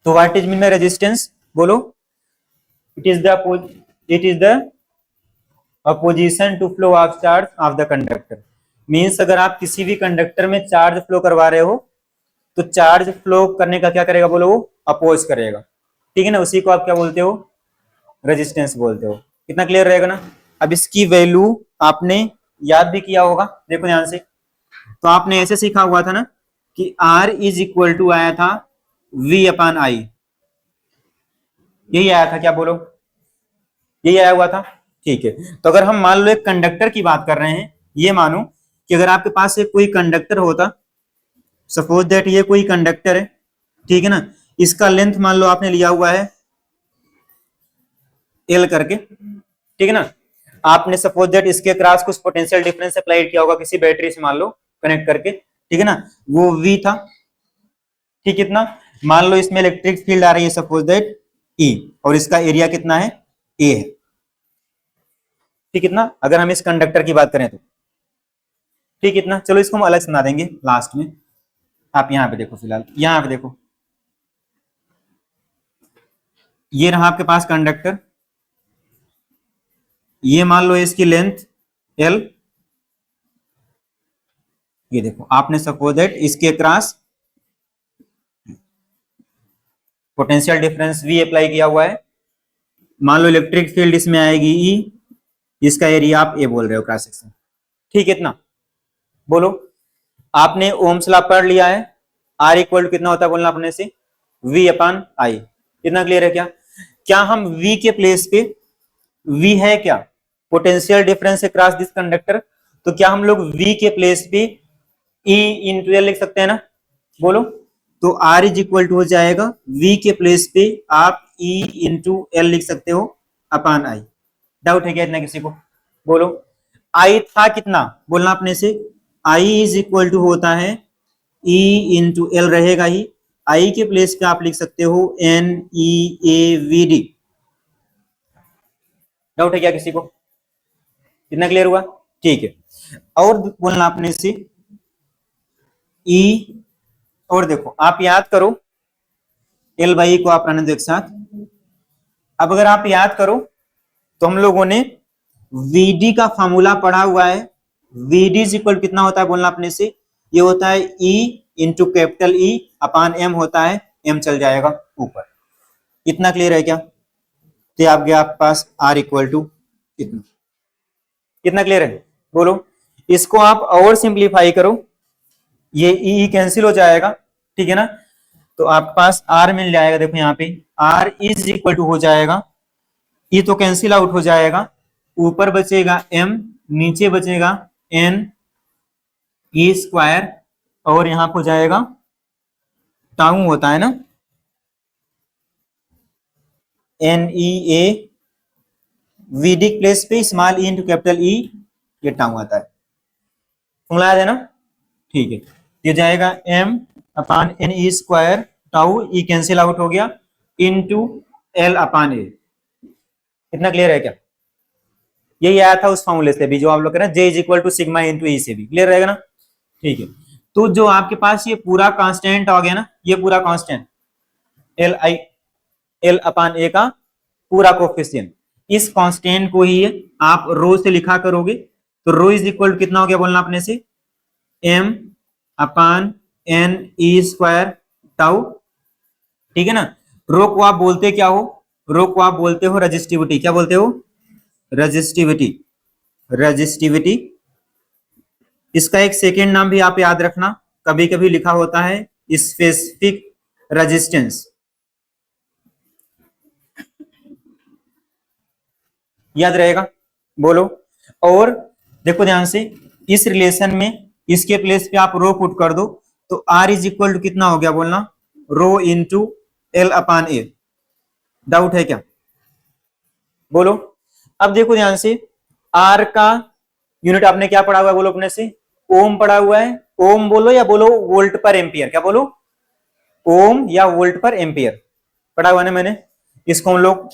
तो what is mean by resistance, बोलो। It is the opposition to flow of charge of the conductor. Means अगर आप किसी भी कंडक्टर में चार्ज फ्लो करवा रहे हो तो चार्ज फ्लो करने का क्या करेगा, बोलो, वो अपोज करेगा, ठीक है ना। उसी को आप क्या बोलते हो, रेजिस्टेंस बोलते हो। कितना क्लियर रहेगा ना। अब इसकी वैल्यू आपने याद भी किया होगा, देखो ध्यान से। तो आपने ऐसे सीखा हुआ था ना कि R इज इक्वल टू आया था V अपान आई, यही आया था क्या, बोलो, यही आया हुआ था, ठीक है। तो अगर हम मान लो एक कंडक्टर की बात कर रहे हैं, ये मानो कि अगर आपके पास एक कोई कंडक्टर होता, सपोज दैट ये कोई कंडक्टर है, ठीक है ना। इसका लेंथ मान लो आपने लिया हुआ है L करके, ठीक है ना। आपने सपोज दैट इसके क्रॉस कुछ पोटेंशियल डिफरेंस अप्लाई किया होगा किसी बैटरी से, मान लो कनेक्ट करके, ठीक है ना। वो V था, ठीक, कितना, मान लो इसमें इलेक्ट्रिक फील्ड आ रही है सपोज दैट E, और इसका एरिया कितना है, A है, ठीक, कितना, अगर हम इस कंडक्टर की बात करें तो, ठीक, कितना। चलो इसको हम अलग समझा देंगे लास्ट में। आप यहां पे देखो, फिलहाल यहां पे देखो, ये रहा आपके पास कंडक्टर, ये मान लो इसकी लेंथ L, ये देखो आपने सपोज दैट इसके cross potential difference V apply किया हुआ है, मान लो इलेक्ट्रिक फील्ड इसमें आएगी E, इसका एरिया आप A बोल रहे हो क्रॉस सेक्शन, ठीक है, इतना, बोलो। आपने ओम्स लॉ पढ़ लिया है, R इक्वल कितना होता है बोलना अपने से, V अपान आई, इतना क्लियर है क्या। क्या हम V के प्लेस पे, V है क्या, potential difference cross this conductor, तो क्या हम लोग V के प्लेस पे E इंटू एल लिख सकते हैं ना, बोलो। तो R इज इक्वल टू हो जाएगा V के प्लेस पे आप E इंटू एल लिख सकते हो अपान आई। डाउट है क्या इतना किसी को, बोलो। I था कितना बोलना अपने से, I इज इक्वल टू होता है E इंटू एल रहेगा ही, I के प्लेस पे आप लिख सकते हो NEAVD। डाउट है क्या किसी को, इतना क्लियर हुआ, ठीक है। और बोलना अपने से E, और देखो आप याद करो L बाई को आप रहने दो एक साथ। अब अगर आप याद करो तो हम लोगों ने VD का फॉर्मूला पढ़ा हुआ है, VD इज इक्वल कितना होता है बोलना अपने से, ये होता है E इंटू कैपिटल E अपान M होता है, M चल जाएगा ऊपर, इतना क्लियर है क्या। तो आप गया आपके पास R इक्वल टू कितना, कितना क्लियर है, बोलो। इसको आप और सिंप्लीफाई करो, ये E कैंसिल हो जाएगा, ठीक है ना। तो आपके पास R मिल जाएगा, देखो यहाँ पे R इज इक्वल टू हो जाएगा, ये तो कैंसिल आउट हो जाएगा, ऊपर बचेगा M, नीचे बचेगा N E स्क्वायर, और यहां पर हो जाएगा टाउ होता है ना, NEA, VD प्लेस पे small E into capital E, ये टाउ आता है, फॉर्मूला याद है ना, ठीक है। ये जाएगा M अपान NE square, tau E cancel out हो गया, इंटू L अपान A, इतना क्लियर है क्या। यही आया था उस फॉर्मूले से भी जो आप लोग कह रहे हैं J is equal to sigma into E से भी, क्लियर रहेगा ना, ठीक है। तो जो आपके पास ये पूरा कांस्टेंट आ गया ना, ये पूरा कांस्टेंट L अपान A का पूरा कोफिशिएंट, इस कांस्टेंट को ही आप रो से लिखा करोगे, तो रो इज इक्वल कितना हो गया बोलना अपने से, M अपान N E स्क्वायर टाउ, ठीक है ना। रो को आप बोलते क्या हो, रो को आप बोलते हो रेजिस्टिविटी, क्या बोलते हो, रेजिस्टिविटी, रेजिस्टिविटी। इसका एक सेकेंड नाम भी आप याद रखना, कभी कभी लिखा होता है स्पेसिफिक रेजिस्टेंस, याद रहेगा, बोलो। और देखो ध्यान से, इस रिलेशन में इसके प्लेस पे आप रो पुट कर दो, तो R इज इक्वल टू कितना हो गया बोलना, rho into L upon A। Doubt है क्या, बोलो। अब देखो ध्यान से, R का यूनिट आपने क्या पढ़ा हुआ है, बोलो अपने से, ओम पढ़ा हुआ है, ओम बोलो या बोलो वोल्ट पर एम्पियर, क्या बोलो, ओम या वोल्ट पर एम्पियर पढ़ा हुआ है ना मैंने, इसको हम लोग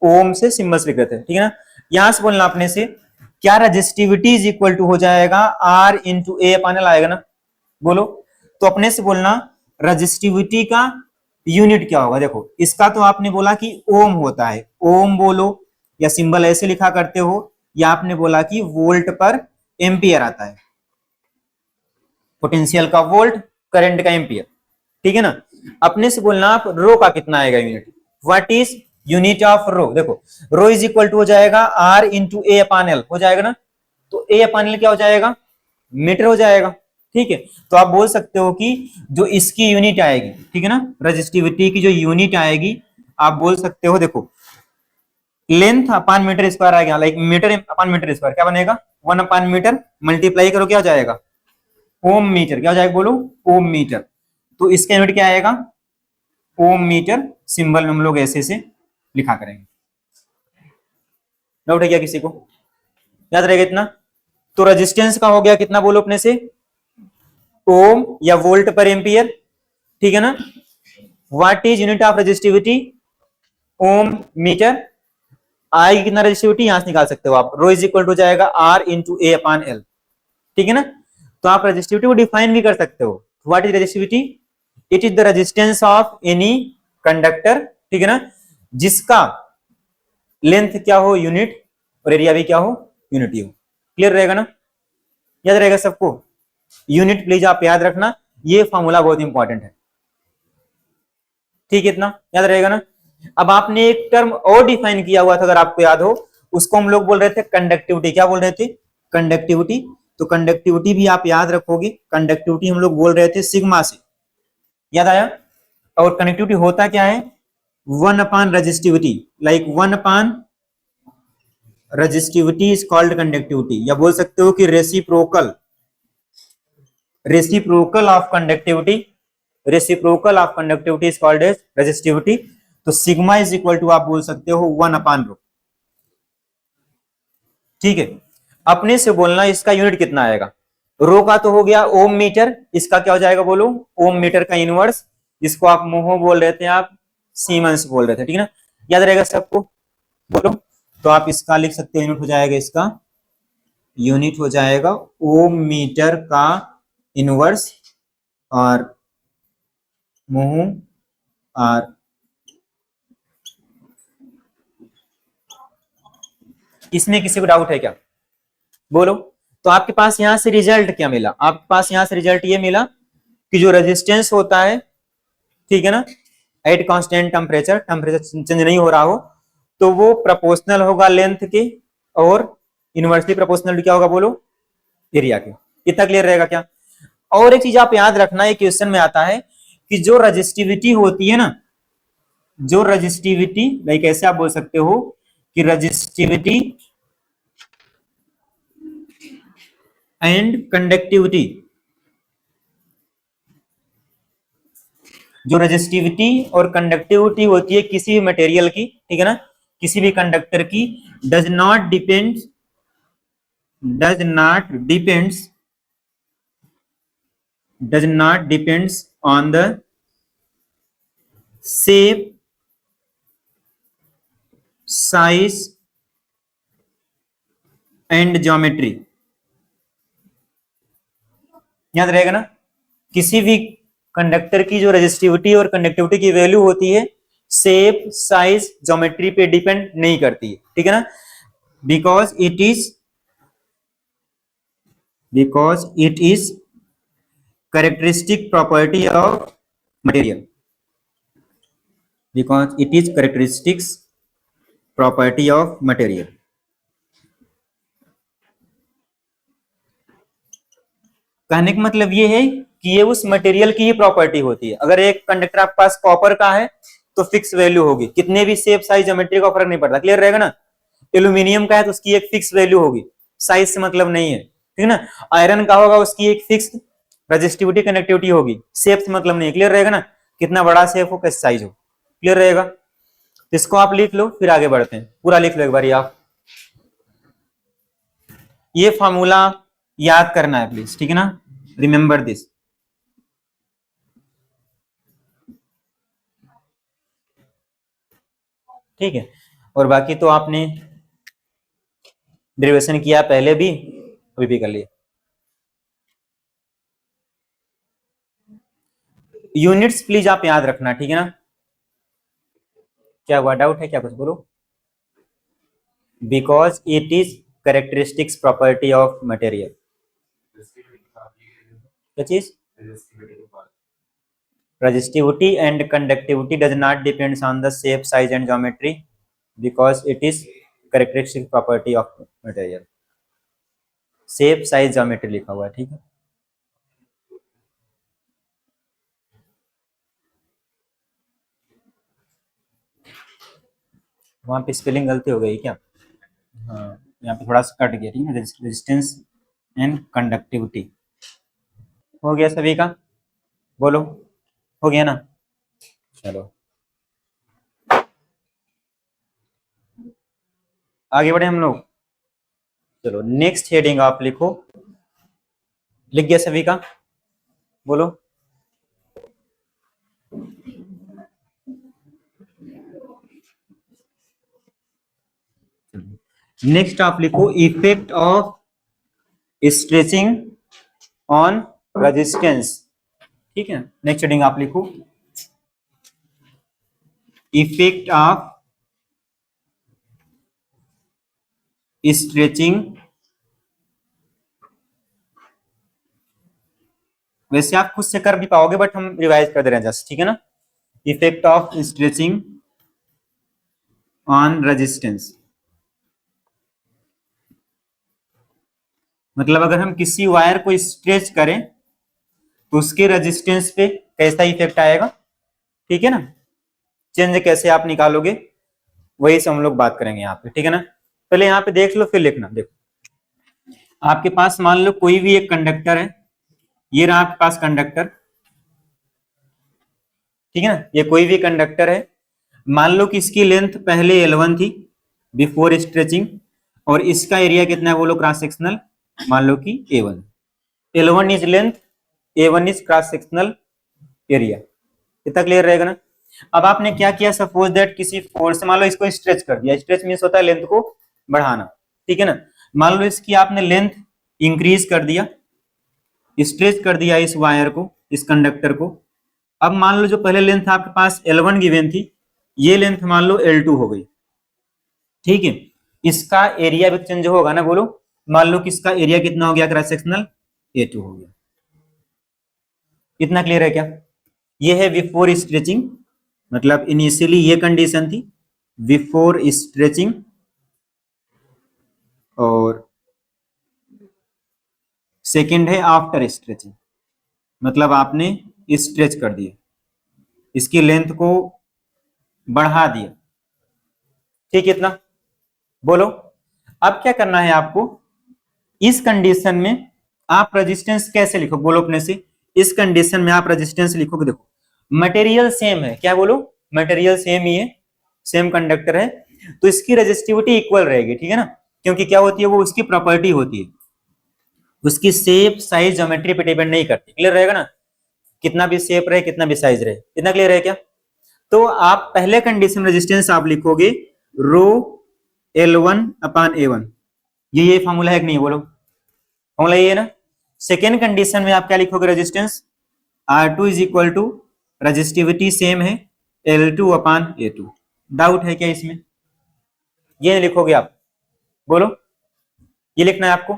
ओम से सिंबल लिख रहे थे, ठीक है ना। यहां से बोलना अपने से, क्या रेजिस्टिविटी इज इक्वल टू हो जाएगा R into A upon L आएगा ना, बोलो। तो अपने से बोलना रेजिस्टिविटी का यूनिट क्या होगा, देखो इसका तो आपने बोला कि ओम होता है, ओम बोलो या सिंबल ऐसे लिखा करते हो, या आपने बोला कि वोल्ट पर एम्पियर आता है, पोटेंशियल का वोल्ट, करंट का एम्पियर, ठीक है ना। अपने से बोलना आप रो का कितना आएगा unit, what is unit of rho, देखो रो इज इक्वल टू हो जाएगा R into A upon L हो जाएगा ना, तो ए अपान एल क्या हो जाएगा, मीटर हो जाएगा, ठीक है। तो आप बोल सकते हो कि जो इसकी यूनिट आएगी, ठीक है ना, रजिस्टिविटी की जो यूनिट आएगी, आप बोल सकते हो, देखो लेंथ अपान मीटर स्क्वायर आ गया, लाइक मीटर अपान मीटर स्क्वायर क्या बनेगा, 1 अपान मीटर, मल्टीप्लाई करो क्या हो जाएगा, ओम मीटर, क्या हो जाएगा बोलो, ओम मीटर। तो इसका यूनिट क्या आएगा, ओम मीटर, सिंबल में हम लोग ऐसे से लिखा करेंगे। डाउट है क्या किसी को, याद रहेगा इतना। तो रेजिस्टेंस का हो गया कितना बोलो अपने से, ओम या वोल्ट पर एम्पियर, ठीक है ना। What is unit of resistivity, ohm metre, आएगी कितना रेजिस्टिविटी यहां से निकाल सकते हो आप, रो इज इक्वल टू जाएगा R into A upon L, ठीक है ना। तो आप रेजिस्टिविटी को डिफाइन भी कर सकते हो, what is resistivity, it is the resistance of any conductor, ठीक है ना, जिसका लेंथ क्या हो यूनिट और एरिया भी क्या हो यूनिट ही हो। क्लियर रहेगा ना, याद रहेगा सबको, यूनिट प्लीज आप याद रखना, ये फॉर्मूला बहुत इंपॉर्टेंट है, ठीक है, इतना याद रहेगा ना। अब आपने एक टर्म और डिफाइन किया हुआ था अगर आपको याद हो, उसको हम लोग बोल रहे थे कंडक्टिविटी, क्या बोल रहे थे, कंडक्टिविटी। तो कंडक्टिविटी भी आप याद रखोगे, कंडक्टिविटी हम लोग बोल रहे थे सिग्मा से, याद आया। और कंडक्टिविटी होता क्या है, 1 upon resistivity, like 1 upon resistivity is called conductivity, या बोल सकते हो कि reciprocal, reciprocal of conductivity, reciprocal of conductivity is called as resistivity. तो सिग्मा इज इक्वल टू आप बोल सकते हो 1 अपान रो, ठीक है। अपने से बोलना इसका यूनिट कितना आएगा, रो का तो हो गया ओम मीटर, इसका क्या हो जाएगा बोलो, ओम मीटर का इनवर्स, जिसको आप मोहो बोल रहे थे, आप सीमेंस बोल रहे थे, ठीक है ना, याद रहेगा सबको, बोलो। तो आप इसका लिख सकते हो, यूनिट हो जाएगा इसका, यूनिट हो जाएगा ओम मीटर का इनवर्स, और मोह, और इसमें किसी को डाउट है क्या, बोलो। तो आपके पास यहां से रिजल्ट क्या मिला, आपके पास यहां से रिजल्ट ये मिला कि जो रेजिस्टेंस होता है, ठीक है ना, at constant temperature, temperature change नहीं हो रहा हो, तो वो प्रोपोर्शनल होगा लेंथ के, और इनवर्सली प्रोपोर्शनल क्या होगा बोलो, एरिया के। इतना क्लियर रहेगा क्या। और एक चीज आप याद रखना, एक क्वेश्चन में आता है कि जो रजिस्टिविटी होती है ना, जो रजिस्टिविटी, लाइक ऐसे आप बोल सकते हो कि रजिस्टिविटी एंड कंडक्टिविटी, जो रजिस्टिविटी और कंडक्टिविटी होती है किसी भी मटेरियल की, ठीक है ना, किसी भी कंडक्टर की, does not depend, does not depends, does not depends on the shape, size and geometry, याद रहेगा ना। किसी भी कंडक्टर की जो रेजिस्टिविटी और कंडक्टिविटी की वैल्यू होती है, शेप साइज ज्योमेट्री पे डिपेंड नहीं करती है, ठीक है ना, because it is characteristic property of material, because it is characteristics property of material. कहने का मतलब ये है कि ये उस मटेरियल की ही प्रॉपर्टी होती है। अगर एक कंडक्टर आपके पास कॉपर का है तो फिक्स वैल्यू होगी, कितने भी शेप साइज ज्योमेट्री का फर्क नहीं पड़ता, क्लियर रहेगा ना। एल्यूमिनियम का है तो उसकी एक फिक्स वैल्यू होगी, साइज से मतलब नहीं है, ठीक है ना। आयरन का होगा उसकी एक फिक्स रेजिस्टिविटी कंडक्टिविटी होगी, शेप से मतलब नहीं है, क्लियर रहेगा ना, कितना बड़ा शेप हो कैसे साइज हो, क्लियर रहेगा। इसको आप लिख लो, फिर आगे बढ़ते हैं, पूरा लिख लो एक बार आप, ये फॉर्मूला याद करना है प्लीज, ठीक है ना, रिमेंबर दिस। ठीक है, और बाकी तो आपने डेरिवेशन किया पहले भी, अभी भी कर लिया। यूनिट्स प्लीज आप याद रखना, ठीक है ना। क्या हुआ, डाउट है क्या, कुछ बोलो। Because it is characteristics property of material. क्या चीज? resistivity and conductivity does not depends on the shape, size and geometry because it is characteristic property of material। Shape size geometry लिखा हुआ है, ठीक है। वहां पे स्पेलिंग गलती हो गई क्या? हाँ, यहाँ पे थोड़ा सा कट गया, ठीक है। रेजिस्टेंस एंड कंडक्टिविटी हो गया सभी का, बोलो हो गया ना। चलो आगे बढ़े हम लोग। चलो नेक्स्ट हेडिंग आप लिखो। लिख गया सभी का, बोलो। नेक्स्ट आप लिखो effect of stretching on resistance, ठीक है। नेक्स्ट हेडिंग आप लिखो इफेक्ट ऑफ स्ट्रेचिंग। वैसे आप खुद से कर भी पाओगे बट हम रिवाइज कर दे रहे हैं जस्ट, ठीक है ना। Effect of stretching on resistance मतलब अगर हम किसी वायर को स्ट्रेच करें तो उसके रेजिस्टेंस पे कैसा इफेक्ट आएगा, ठीक है ना। चेंज कैसे आप निकालोगे वही से हम लोग बात करेंगे यहाँ पे, ठीक है ना। पहले यहाँ पे देख लो फिर लिखना। देखो आपके पास मान लो कोई भी एक कंडक्टर है, ये रहा आपके पास कंडक्टर, ठीक है ना। ये कोई भी कंडक्टर है, मान लो कि इसकी लेंथ पहले L1 थी बिफोर स्ट्रेचिंग, और इसका एरिया कितना है बोलो क्रॉस सेक्शनल, मान लो कि A1। L1 is length, A1 is cross sectional area. इतना क्लियर रहेगा ना। अब आपने क्या किया, सपोज दैट किसी फोर्स से मान लो इसको स्ट्रेच कर दिया। स्ट्रेच मींस होता है लेंथ को बढ़ाना, ठीक है ना। मान लो इसकी आपने लेंथ इंक्रीज कर दिया, स्ट्रेच कर दिया इस वायर को, इस कंडक्टर को। अब मान लो जो पहले लेंथ आपके पास L1 गिवन थी, ये लेंथ मान लो L2 हो गई, ठीक है। इसका एरिया भी चेंज होगा ना, बोलो। मान लो कि इसका एरिया कितना हो गया क्रॉस सेक्शनल, A2 हो गया। इतना क्लियर है क्या? ये है बिफोर स्ट्रेचिंग, मतलब इनिशियली ये कंडीशन थी बिफोर स्ट्रेचिंग, और सेकंड है आफ्टर स्ट्रेचिंग, मतलब आपने स्ट्रेच कर दिया, इसकी लेंथ को बढ़ा दिया, ठीक है। इतना बोलो। अब क्या करना है आपको, इस कंडीशन में आप रेजिस्टेंस कैसे लिखो, बोलो अपने से। इस कंडीशन में आप रेजिस्टेंस लिखोगे, देखो मटेरियल सेम है, क्या बोलो, मटेरियल सेम ही है, सेम कंडक्टर है, तो इसकी रेजिस्टिविटी इक्वल रहेगी, ठीक है ना। क्योंकि क्या होती है, वो उसकी प्रॉपर्टी होती है, उसकी शेप साइज ज्योमेट्री पे डिपेंड नहीं करती। क्लियर रहेगा ना, कितना भी शेप रहे कितना भी साइज रहे। इतना क्लियर है क्या? तो आप पहले कंडीशन रेजिस्टेंस आप लिखोगे रो L1 अपान A1, ये फॉर्मूला है कि नहीं, बोलो। फॉर्मूला ये है ना। सेकेंड कंडीशन में आप क्या लिखोगे, resistance R2 is equal to, resistivity same है, L2 अपान A2। डाउट है क्या इसमें? ये लिखोगे आप, बोलो। ये लिखना है आपको,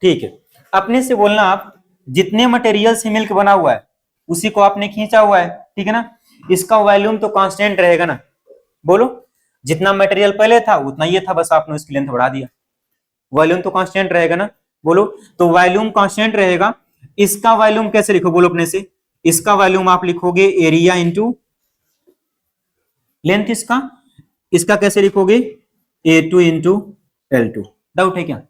ठीक है। अपने से बोलना आप, जितने मटेरियल से मिलकर बना हुआ है उसी को आपने खींचा हुआ है, ठीक है ना। इसका वॉल्यूम तो कांस्टेंट रहेगा ना, बोलो। जितना मटेरियल पहले था उतना ये था, बस आपने उसकी लेंथ बढ़ा दिया, वॉल्यूम तो कांस्टेंट रहेगा ना, बोलो। तो वॉल्यूम कांस्टेंट रहेगा, इसका वॉल्यूम कैसे लिखो, बोलो अपने से। इसका वॉल्यूम आप लिखोगे एरिया इंटू लेंथ, इसका कैसे लिखोगे, A2 इंटू L2। डाउट है क्या?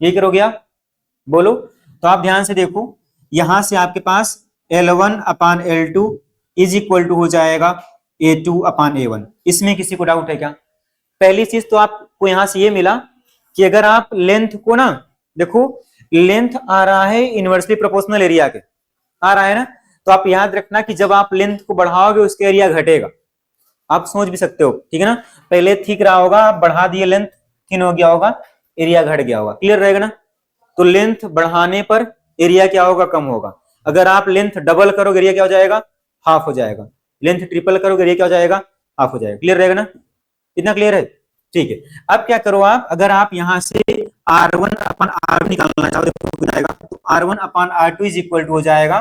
ये करोगे आप, बोलो। तो आप ध्यान से देखो, यहां से आपके पास L1 upon L2 is equal to हो जाएगा A2 अपान A1। इसमें किसी को डाउट है क्या? पहली चीज तो आपको यहां से ये मिला कि अगर आप लेंथ को ना, देखो लेंथ आ रहा है इनवर्सली प्रोपोर्शनल एरिया के, आ रहा है ना। तो आप याद रखना कि जब आप लेंथ को बढ़ाओगे उसका एरिया घटेगा। आप सोच भी सकते हो, ठीक है ना। पहले ठीक रहा होगा, आप बढ़ा दिए, लेंथ थिन हो गया होगा, एरिया घट गया होगा। क्लियर रहेगा ना। तो लेंथ बढ़ाने पर एरिया क्या होगा, कम होगा। अगर आप लेंथ डबल करोगे एरिया क्या हो जाएगा, हाफ हो जाएगा। लेंथ ट्रिपल करोगे एरिया क्या हो जाएगा, ऑफ हो जाएगा। क्लियर रहेगा ना, इतना क्लियर है? ठीक है। अब क्या करो आप, अगर आप यहां से R1 अपन R निकालना चाहो तो जाएगा, तो R1 upon R2 is equal to हो जाएगा,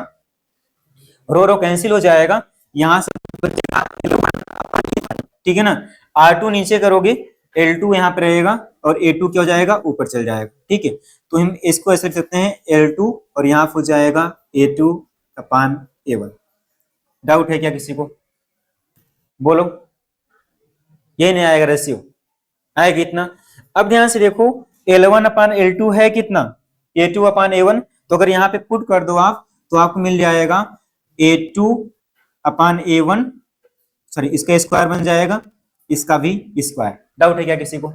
रो रो कैंसिल हो जाएगा, यहां से बचेगा L1 अपन, ठीक है ना। R2 नीचे करोगे, L2 यहाँ पे रहेगा और A2 क्या हो जाएगा, ऊपर चल जाएगा। ठीक है, तो हम इसको ऐसे लिख सकते हैं L2 और यहाँ हो जाएगा A2 अपान A1। डाउट है क्या किसी को? बोलो, ये नहीं आएगा रेशियो, आएगा इतना। अब ध्यान से देखो, L1 अपान L2 है कितना, A2 अपान A1, तो अगर यहाँ पे पुट कर दो आप तो आपको मिल जाएगा A2 अपान A1, सॉरी इसका स्क्वायर बन जाएगा, इसका भी स्क्वायर। डाउट है क्या किसी को?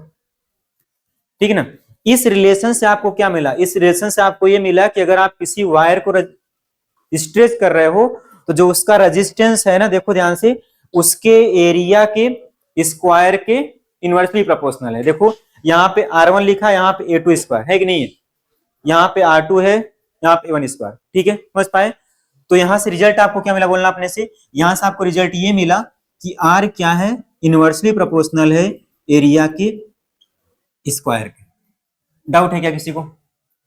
ठीक है ना। इस रिलेशन से आपको क्या मिला, इस रिलेशन से आपको ये मिला कि अगर आप किसी वायर को स्ट्रेच कर रहे हो तो जो उसका रेजिस्टेंस है ना, देखो ध्यान से, उसके एरिया के स्क्वायर के इनवर्सली प्रोपोर्शनल है। देखो यहाँ पे R1 लिखा है, यहाँ पे A2 स्क्वायर है कि नहीं है, यहाँ पे R2 है, यहाँ पे A1 स्क्वायर। ठीक है, समझ पाए? तो यहां से रिजल्ट आपको क्या मिला, बोलना अपने से, यहां से आपको रिजल्ट ये मिला कि R क्या है, इनवर्सली प्रोपोर्शनल है एरिया के स्क्वायर के। डाउट है क्या किसी को?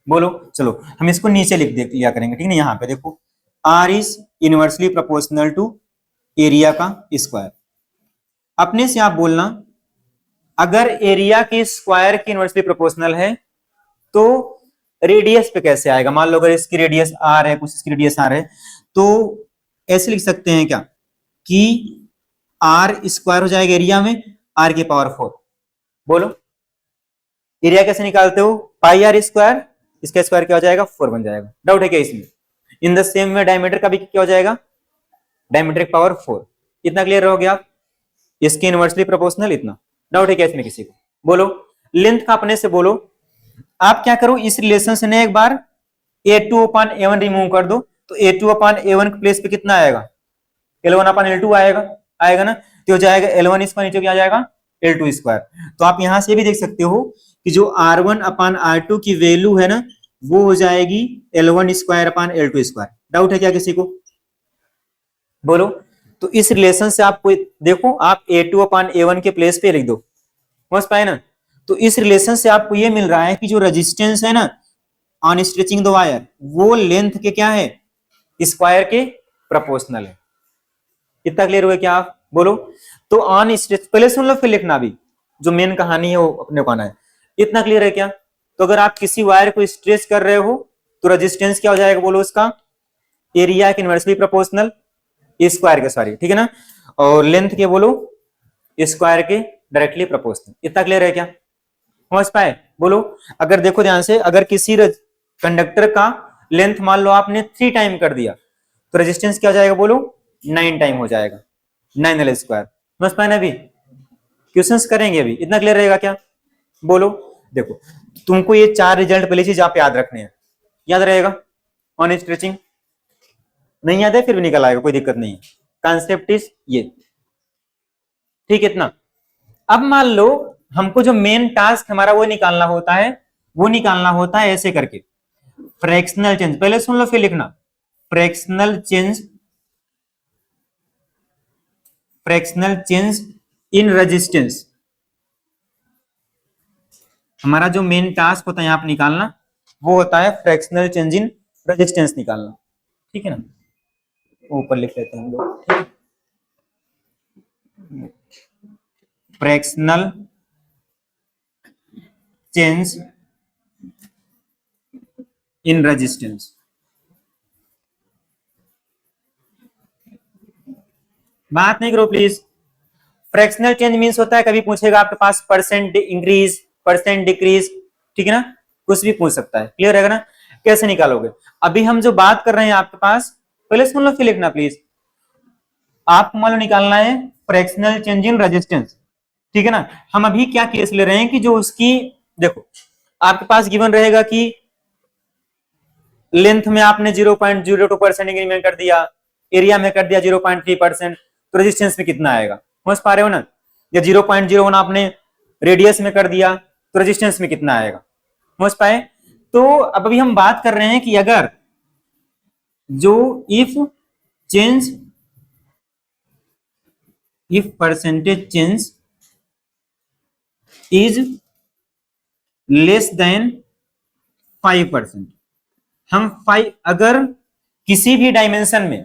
बोलो। चलो हम इसको नीचे लिख लिया करेंगे, ठीक है ना। यहाँ पे देखो, R is inversely proportional to area का स्क्वायर। अपने से आप बोलना, अगर एरिया के स्क्वायर की इनवर्सली प्रोपोर्शनल है तो रेडियस पे कैसे आएगा। मान लो अगर इसकी रेडियस R है, कुछ इसकी रेडियस R है, तो ऐसे लिख सकते हैं क्या कि R स्क्वायर हो जाएगा एरिया में R की पावर 4। बोलो, एरिया कैसे निकालते हो, पाई R स्क्वायर, इसका स्क्वायर क्या हो जाएगा, 4 बन जाएगा। डाउट है क्या इसमें? इन द सेम में डायमीटर का भी क्या हो जाएगा, डायमीटर की पावर 4। इतना क्लियर हो गया आप? इसके इनवर्सली प्रोपोर्शनल इतना। डाउट है क्या इसमें किसी को? बोलो। लेंथ का अपने से बोलो। आप क्या करो, इस रिलेशन से ना एक बार A2 अपान A1 रिमूव कर दो, तो A2 अपान A1 के प्लेस पे कितना आएगा, L1 अपान L2 आएगा, आएगा ना। तो हो जाएगा L1 स्क्वायर, नीचे क्या आ जाएगा, L2 स्क्वायर। तो आप यहां से भी देख सकते हो कि जो R1 अपान R2 की वैल्यू है ना, वो हो जाएगी L1 square upon L2 square. Doubt है क्या किसी को? बोलो। तो इस रिलेशन से आपको देखो, आप A2 अपान A1 के प्लेस पे लिख दो, समझ पाए ना। तो इस रिलेशन से आपको ये मिल रहा है कि जो रेजिस्टेंस है ना ऑन स्ट्रेचिंग द वायर, वो लेंथ के क्या है, स्क्वायर के प्रोपोर्शनल है। इतना क्लियर हुआ क्या आप? बोलो। तो ऑन स्ट्रेच, पहले सुन लो फिर लिखना, भी जो मेन कहानी है वो अपने को आना है। इतना क्लियर है क्या? तो अगर आप किसी वायर को स्ट्रेच कर रहे हो तो रेजिस्टेंस क्या हो जाएगा, बोलो, उसका एरिया के इनवर्सली प्रोपोर्शनल स्क्वायर के, सॉरी, ठीक है ना। और लेंथ के बोलो स्क्वायर के डायरेक्टली प्रोपोर्शनल। इतना क्लियर है क्या? समझ पाए? बोलो। अगर देखो ध्यान से, अगर किसी कंडक्टर का लेंथ मान लो आपने 3 टाइम कर दिया तो रेजिस्टेंस क्या हो जाएगा, बोलो, 9 टाइम हो जाएगा, 9L स्क्वायर। समझ पाए ना? अभी क्वेश्चंस करेंगे अभी। इतना क्लियर रहेगा क्या? बोलो। देखो, तुमको ये 4 रिजल्ट पहले चीज आप याद रखने हैं, याद रहेगा। ऑन स्ट्रेचिंग नहीं याद है फिर भी निकल आएगा, कोई दिक्कत नहीं है। कॉन्सेप्ट इज ये, ठीक है इतना। अब मान लो हमको जो मेन टास्क हमारा वो निकालना होता है, वो निकालना होता है ऐसे करके, फ्रैक्शनल चेंज। पहले सुन लो फिर लिखना, fractional change, fractional change in resistance. हमारा जो मेन टास्क होता है यहाँ पे निकालना, वो होता है फ्रैक्शनल चेंज इन रेजिस्टेंस निकालना, ठीक है ना। ऊपर लिख लेते हैं हम लोग, फ्रैक्शनल चेंज इन रेजिस्टेंस। बात नहीं करो प्लीज। फ्रैक्शनल चेंज मींस होता है, कभी पूछेगा आपके पास परसेंट इंक्रीज, परसेंट डिक्रीज, ठीक है ना, कुछ भी पूछ सकता है। क्लियर रहेगा ना? कैसे निकालोगे? अभी हम जो बात कर रहे हैं आपके पास, पहले सुन लो फिर लिखना प्लीज। आपको मान लो निकालना है फ्रैक्शनल चेंज इन रेजिस्टेंस, ठीक है ना। हम अभी क्या केस ले रहे हैं कि जो उसकी, देखो आपके पास गिवन रहेगा कि लेंथ में आपने 0.02% इंक्रीमेंट कर दिया, एरिया में कर दिया 0.3%, तो रेजिस्टेंस में कितना आएगा, समझ पा रहे हो ना। या 0.01 आपने रेडियस में कर दिया तो रेजिस्टेंस में कितना आएगा, समझ पाए। तो अब अभी हम बात कर रहे हैं कि अगर जो if change if percentage change is less than 5%, हम 5 अगर किसी भी डायमेंशन में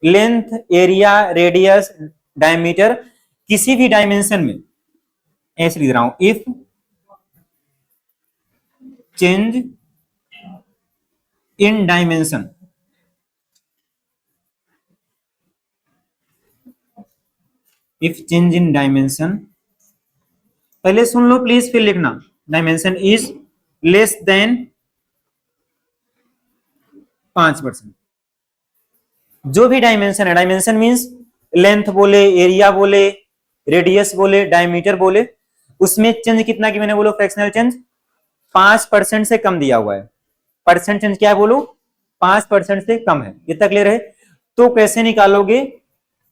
लेंथ, एरिया, रेडियस, डायमीटर, किसी भी डायमेंशन में, ऐसे लिख रहा हूं, if change in dimension, if change in dimension, पहले सुन लो प्लीज फिर लिखना, डायमेंशन इज लेस देन 5%, जो भी डायमेंशन है, डायमेंशन मींस लेंथ बोले, एरिया बोले, रेडियस बोले, डायमीटर बोले, उसमें चेंज कितना की मैंने बोलो, फ्रैक्शनल चेंज 5% से कम दिया हुआ है। परसेंट चेंज क्या है बोलो, 5% से कम है। इतना क्लियर है? तो कैसे निकालोगे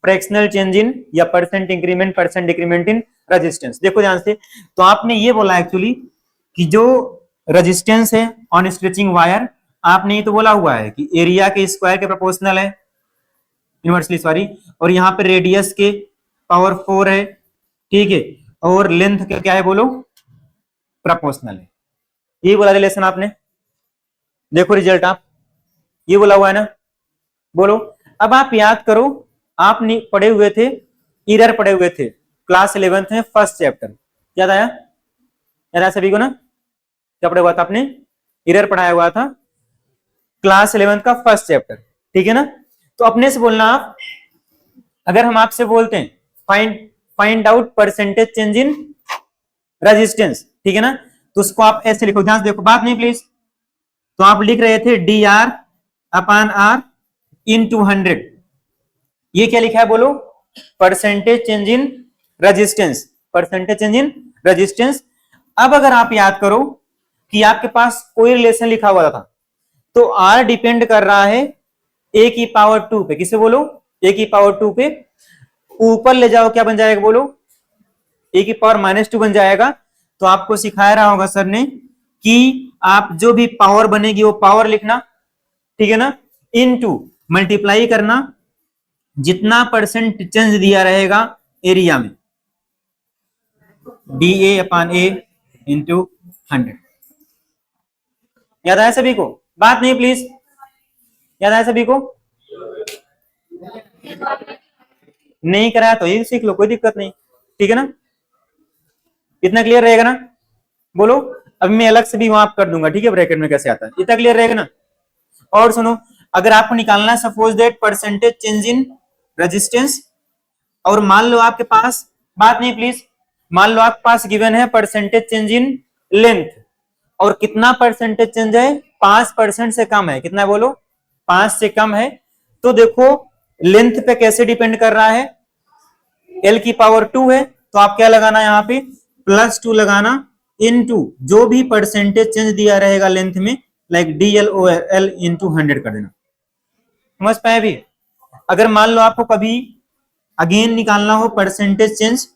फ्रैक्शनल चेंज इन या percent increment, percent decrement in resistance? देखो ध्यान से, तो आपने ये बोला एक्चुअली कि जो रेजिस्टेंस है ऑन स्ट्रेचिंग वायर, आपने ये तो बोला हुआ है कि एरिया के स्क्वायर के प्रोपोर्शनल है, इनवर्सली सॉरी, और यहाँ पे रेडियस के पावर 4 है, ठीक है, और लेंथ का क्या है बोलो, प्रोपोर्शनल है। ये बोला रिलेशन आपने, देखो रिजल्ट आप, ये बोला हुआ है ना, बोलो। अब आप याद करो, आपने पढ़े हुए थे, इरर पढ़े हुए थे क्लास 11th में फर्स्ट चैप्टर, याद आया? याद आया सभी को ना? क्या पढ़ा हुआ था आपने? इरर पढ़ाया हुआ था क्लास 11th का फर्स्ट चैप्टर, ठीक है ना? तो अपने से बोलना आप, अगर हम आपसे बोलते हैं find out percentage change in resistance, ठीक है ना, तो उसको आप ऐसे लिखो, ध्यान से देखो, बात नहीं प्लीज। तो आप लिख रहे थे dr अपॉन r इन 200, ये क्या लिखा है बोलो, percentage change in resistance, percentage change in resistance. अब अगर आप याद करो कि आपके पास कोई रिलेशन लिखा हुआ था, तो r डिपेंड कर रहा है a की पावर 2 पे, किसे बोलो, a की पावर 2 पे, ऊपर ले जाओ क्या बन जाएगा बोलो, a की पावर -2 बन जाएगा। तो आपको सिखाया रहा होगा सर ने कि आप जो भी पावर बनेगी वो पावर लिखना, ठीक है ना, इनटू मल्टीप्लाई करना जितना परसेंट चेंज दिया रहेगा एरिया में, dA अपॉन A इंटू 100। याद आया सभी को? बात नहीं प्लीज, याद आया सभी को? नहीं कराया तो ये सीख लो, कोई दिक्कत नहीं, ठीक है ना? इतना क्लियर रहेगा ना? बोलो। अब मैं अलग से भी वहां कर दूंगा, ठीक है, ब्रैकेट में कैसे आता है, इतना क्लियर रहेगा ना? और सुनो, अगर आपको निकालना है suppose that percentage change in resistance, और मान लो आपके पास, बात नहीं प्लीज, मान लो आपके पास गिवन है परसेंटेज चेंज इन लेंथ, और कितना परसेंटेज चेंज है, 5% से कम है, कितना है बोलो, 5 से कम है। तो देखो लेंथ पे कैसे डिपेंड कर रहा है, L की पावर 2 है, तो आप क्या लगाना यहाँ पे, +2 लगाना, इनटू जो भी परसेंटेज चेंज दिया रहेगा लेंथ में, लाइक DL/L इंटू 100 कर देना। समझ पाए भी? अगर मान लो आपको कभी अगेन निकालना हो परसेंटेज चेंज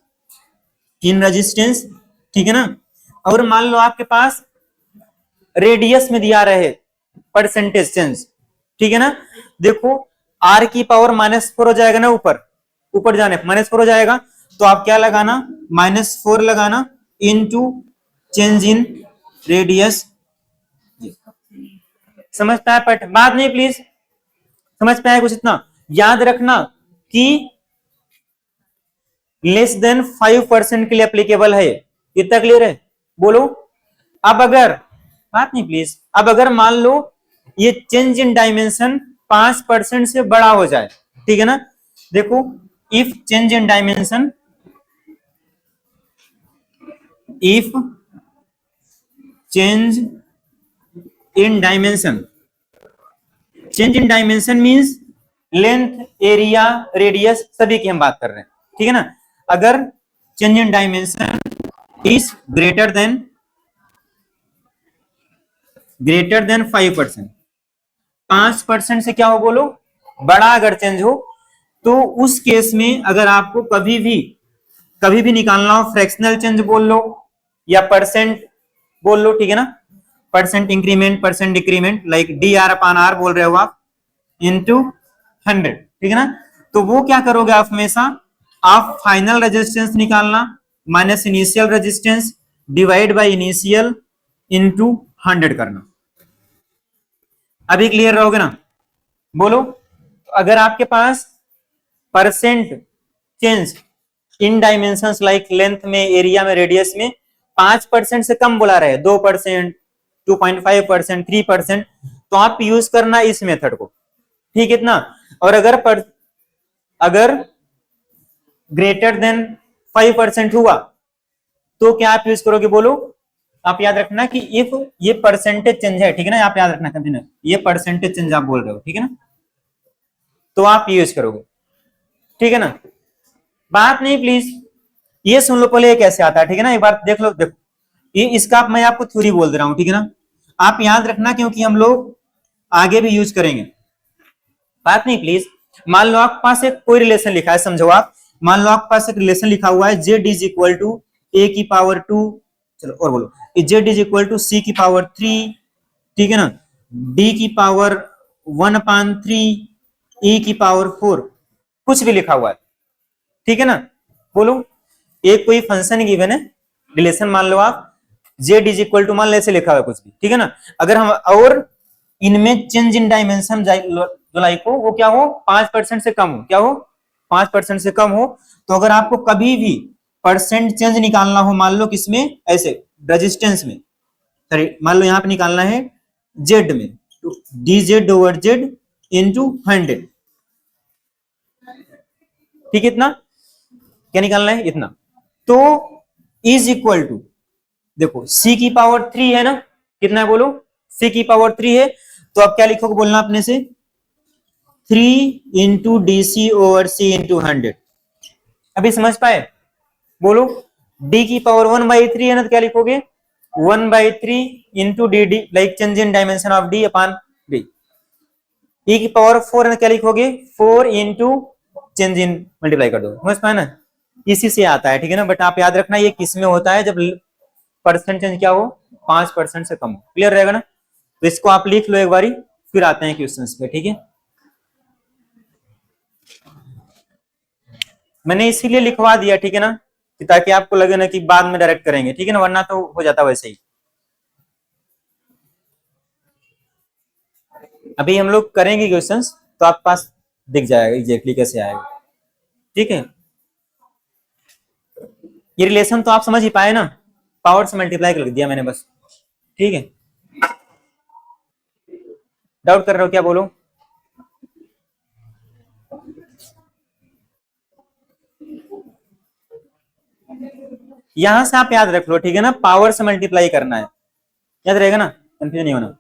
इन रेजिस्टेंस, ठीक है ना, और मान लो आपके पास रेडियस में दिया रहे परसेंटेज चेंज, ठीक है ना, देखो r की पावर -4 हो जाएगा ना, ऊपर जाने -4 हो जाएगा, तो आप क्या लगाना, -4 लगाना, इनटू चेंज इन रेडियस। समझ पाया? पट बात नहीं प्लीज, समझ पाया कुछ? इतना याद रखना कि लेस देन 5% के लिए एप्लीकेबल है, इतना क्लियर है? बोलो। अब अगर, बात नहीं प्लीज, अब अगर मान लो ये चेंज इन डायमेंशन 5% से बड़ा हो जाए, ठीक है ना, देखो if change in dimension, if change in dimension, change in dimension means length, area, radius सभी की हम बात कर रहे हैं, ठीक है ना, अगर change in dimension is greater than 5%, 5% से क्या हो बोलो, बड़ा अगर चेंज हो, तो उस केस में अगर आपको कभी भी निकालना हो, फ्रैक्शनल चेंज बोल लो या परसेंट बोल लो, ठीक है ना, percent increment, percent decrement, like dr/r बोल रहे हो आप, इंटू 100, ठीक है ना, तो वो क्या करोगे आप हमेशा आप फाइनल रेजिस्टेंस निकालना minus initial resistance divide by initial into 100 करना। अभी क्लियर रहोगे ना? बोलो। अगर आपके पास percent change in dimensions like length में, एरिया में, रेडियस में 5% से कम बुला रहे हैं, 2%, 2.5%, 3%, तो आप यूज करना इस मेथड को, ठीक है ना? और अगर ग्रेटर देन 5% हुआ तो क्या आप यूज करोगे? बोलो। आप याद रखना कि इफ ये परसेंटेज चेंज है, ठीक है ना, आप याद रखना कंटिन्यू, ये परसेंटेज चेंज आप बोल रहे हो, ठीक है ना, तो आप यूज करोगे, ठीक है ना? बात नहीं प्लीज, ये सुन लो पहले ये कैसे आता है, ठीक है ना, एक बार देख लो। देखो ये इसका मैं आपको थ्योरी बोल दे रहा हूं, ठीक है ना, आप याद रखना क्योंकि हम लोग आगे भी यूज करेंगे। बात नहीं प्लीज, मान लो आपके पास एक कोई रिलेशन लिखा है, समझो आप, मान लो आपके पास एक रिलेशन लिखा हुआ है जेड इज इक्वल टू ए की पावर 2, चलो और बोलो, जेड इज इक्वल टू सी की पावर 3, ठीक है ना, डी की पावर 1/3, ई की पावर 4, कुछ भी लिखा हुआ है, ठीक है ना। बोलो, एक कोई फंक्शन गिवन है, रिलेशन मान लो आप जेड इज इक्वल टू, मान लो ऐसे लिखा हुआ है कुछ भी, ठीक है ना, अगर हम और इनमें चेंज इन डायमेंशन लाइक हो, वो क्या हो, 5% से कम हो, क्या हो, 5% से कम हो, तो अगर आपको कभी भी परसेंट चेंज निकालना हो, मान लो किसमें, ऐसे रेजिस्टेंस में, सॉरी मान लो यहां पे निकालना है जेड में, तो D Z over Z into 100, ठीक है, इतना क्या निकालना है, इतना, तो इज इक्वल टू, देखो सी की पावर 3 है ना, कितना है बोलो, सी की पावर 3 है, तो अब क्या लिखोगे बोलना अपने से, 3 इंटू डी सी ओवर सी इंटू 100। अभी समझ पाए? बोलो, डी की पावर 1/3 है ना, तो क्या लिखोगे, 1/3 into D D like change in dimension of D upon D. E की पावर 4 है ना, क्या लिखोगे, 4 इंटू चेंज इन, मल्टीप्लाई कर दो, समझ पाए ना, इसी से आता है, ठीक है ना। बट आप याद रखना ये किस में होता है, जब परसेंट चेंज क्या हो, 5% से कम हो, क्लियर रहेगा ना। तो इसको आप लिख लो एक बारी, फिर आते हैं क्वेश्चंस पे, ठीक है। मैंने इसीलिए लिखवा दिया, ठीक है ना, कि ताकि आपको लगे ना कि बाद में डायरेक्ट करेंगे, ठीक है ना, वरना तो हो जाता वैसे ही। अभी हम लोग करेंगे क्वेश्चंस, तो आपके पास दिख जाएगा एग्जैक्टली कैसे आएगा, ठीक है। ये रिलेशन तो आप समझ ही पाए ना, पावर से मल्टीप्लाई कर दिया मैंने बस, ठीक है। डाउट कर रहे हो क्या? बोलो। यहां से आप याद रख लो, ठीक है ना, पावर से मल्टीप्लाई करना है, याद रहेगा ना, कंफ्यूज नहीं होना।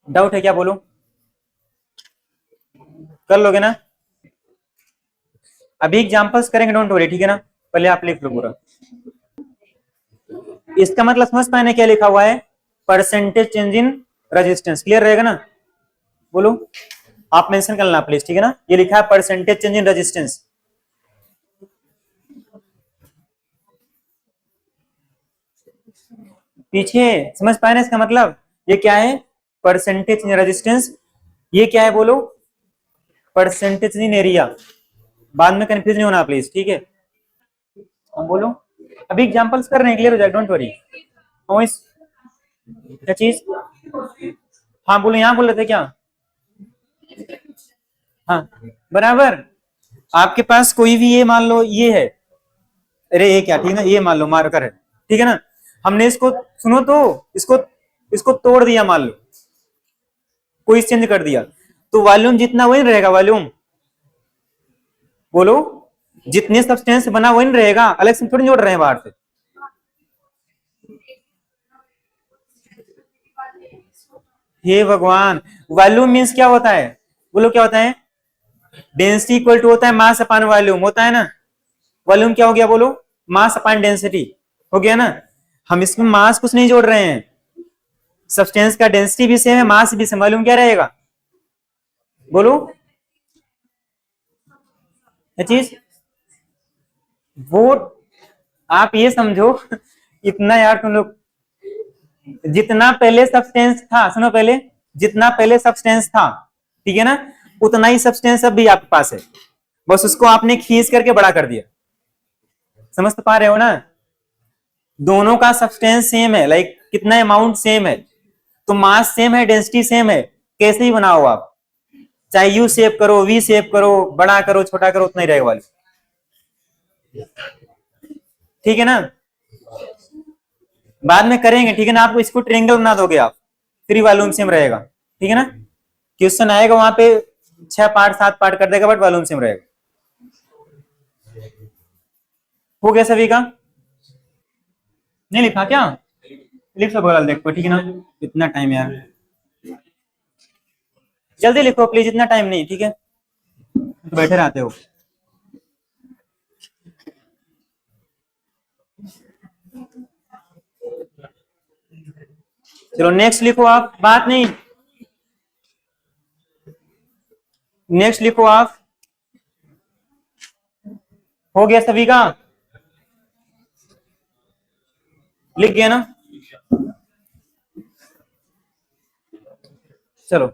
डाउट है क्या? बोलो, कर लोगे ना? अभी एग्जांपल्स करेंगे, डोंट वरी, ठीक है ना, पहले आप लिख लो पूरा। इसका मतलब समझ पाए ना क्या लिखा हुआ है, percentage change in resistance, clear रहेगा ना। बोलो, आप मेंशन करना प्लीज, ठीक है ना, ये लिखा है परसेंटेज चेंज इन रेजिस्टेंस। पीछे समझ पाए ना इसका मतलब, ये क्या है, परसेंटेज इन रेजिस्टेंस, ये क्या है बोलो, परसेंटेज इन एरिया, बाद में कंफ्यूज नहीं होना प्लीज, ठीक है। हम बोलो, अभी एग्जांपल्स कर रहे हैं, क्लियर हो जाएगा, डोंट वरी। क्या चीज? हाँ बोलो, यहाँ बोल रहे थे क्या? हाँ बराबर, आपके पास कोई भी ये मान लो ये है, अरे ये क्या, ठीक है ना, ये मान लो मार्कर है, ठीक है ना, हमने इसको, सुनो तो, इसको इसको तोड़ दिया, मान लो कोई चेंज कर दिया, तो वॉल्यूम जितना वही रहेगा, वॉल्यूम बोलो, जितने सब्सटेंस बना वही रहेगा, अलग से थोड़ी जोड़ रहे हैं बाहर से। हे भगवान, वॉल्यूम मीन्स क्या होता है, बोलो क्या होता है, डेंसिटी इक्वल टू होता है मास अपान वॉल्यूम, होता है ना। वॉल्यूम क्या हो गया बोलो, मास अपान डेंसिटी, हो गया ना। हम इसमें मास कुछ नहीं जोड़ रहे हैं, सब्सटेंस का डेंसिटी भी सेम है, मास भी सेम, वॉल्यूम क्या रहेगा बोलो, ये चीज, वो आप ये समझो इतना यार तुम लोग, जितना पहले सब्सटेंस था, सुनो पहले, जितना पहले सब्सटेंस था ठीक है ना, उतना ही सब्सटेंस अब भी आपके पास है, बस उसको आपने खींच करके बड़ा कर दिया। समझ तो पा रहे हो ना, दोनों का सब्सटेंस सेम है, लाइक कितना अमाउंट सेम है, तो मास सेम है, डेंसिटी सेम है, कैसे ही बनाओ आप, चाहे यू शेप करो, वी शेप करो, बड़ा करो, छोटा करो, उतना ही रहेगा वाली। ठीक है ना, बाद में करेंगे, ठीक है ना, आपको इसको ट्रेंगल बना दोगे आप, फ्री वॉल्यूम सेम रहेगा। ठीक है ना, क्वेश्चन आएगा वहां पे 6 पार्ट 7 पार्ट कर देगा, बट वॉल्यूम सेम रहेगा। हो गया सभी का? नहीं लिखा क्या? लिख सको देखो, ठीक है ना, इतना टाइम यार, जल्दी लिखो प्लीज, इतना टाइम नहीं, ठीक है, तो बैठे रहते हो। चलो नेक्स्ट लिखो आप, बात नहीं, नेक्स्ट लिखो आप। हो गया सभी का? लिख गया ना? चलो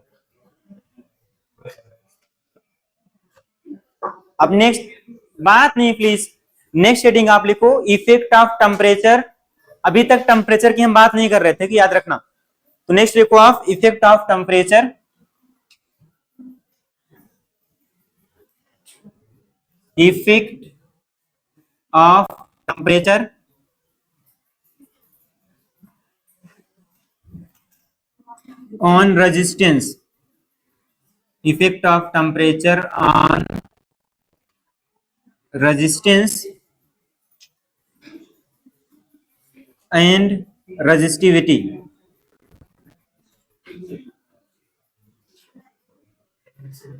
अब नेक्स्ट, बात नहीं प्लीज, नेक्स्ट हेडिंग आप लिखो इफेक्ट ऑफ टेम्परेचर। अभी तक टेम्परेचर की हम बात नहीं कर रहे थे कि याद रखना, तो नेक्स्ट लिखो आप effect of temperature, effect of temperature on resistance, effect of temperature on resistance and resistivity.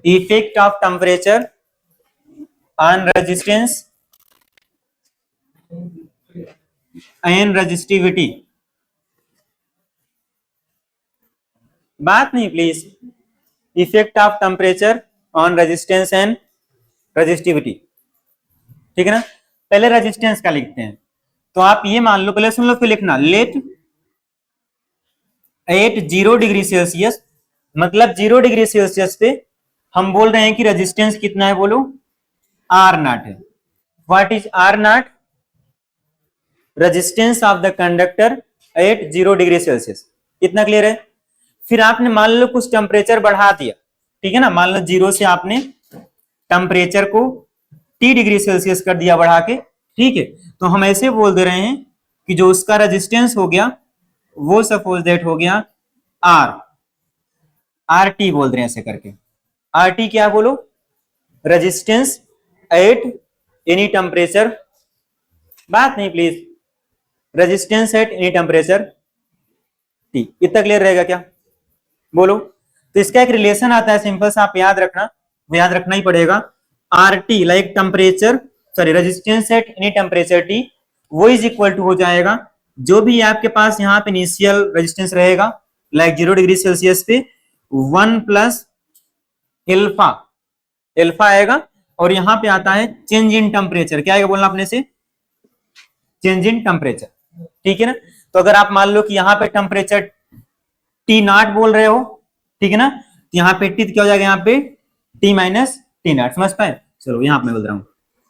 Effect of temperature on resistance and resistivity. बात नहीं please, effect of temperature on resistance and resistivity. ठीक है ना, पहले resistance का लिखते हैं, तो आप ये मान लो, पहले सुन लो फिर लिखना, लेट एट 0 डिग्री सेल्सियस, मतलब 0 डिग्री सेल्सियस पे हम बोल रहे हैं कि रेजिस्टेंस कितना है, बोलो आर नॉट है। What is R naught? Resistance of the conductor at 0 degree Celsius. इतना क्लियर है? फिर आपने मान लो कुछ टेम्परेचर बढ़ा दिया, ठीक है ना, मान लो 0 से आपने टेम्परेचर को T डिग्री सेल्सियस कर दिया बढ़ा के, ठीक है, तो हम ऐसे बोल दे रहे हैं कि जो उसका रेजिस्टेंस हो गया वो सपोज दैट हो गया आर, आर टी बोल रहे हैं ऐसे करके। आर टी क्या बोलो? रेजिस्टेंस एट एनी टेम्परेचर, बात नहीं please, resistance at any temperature T. इतना क्लियर रहेगा क्या? बोलो। तो इसका एक रिलेशन आता है सिंपल सा, आप याद रखना, वो याद रखना ही पड़ेगा। R T like temperature, sorry resistance at any temperature T, वो इज इक्वल टू हो जाएगा जो भी आपके पास यहाँ पे इनिशियल रेजिस्टेंस रहेगा लाइक 0 डिग्री सेल्सियस पे 1 प्लस एल्फा, एल्फा आएगा, और यहाँ पे आता है चेंज इन टेम्परेचर, क्या आएगा बोलना अपने से? Change in temperature. ठीक है ना, तो अगर आप मान लो कि यहाँ पे टेम्परेचर टी नॉट बोल रहे हो, ठीक है ना, तो यहाँ पे टी क्या हो जाएगा, यहाँ पे टी माइनस टी नॉट, समझ पाए? चलो यहाँ पे बोल रहा हूँ,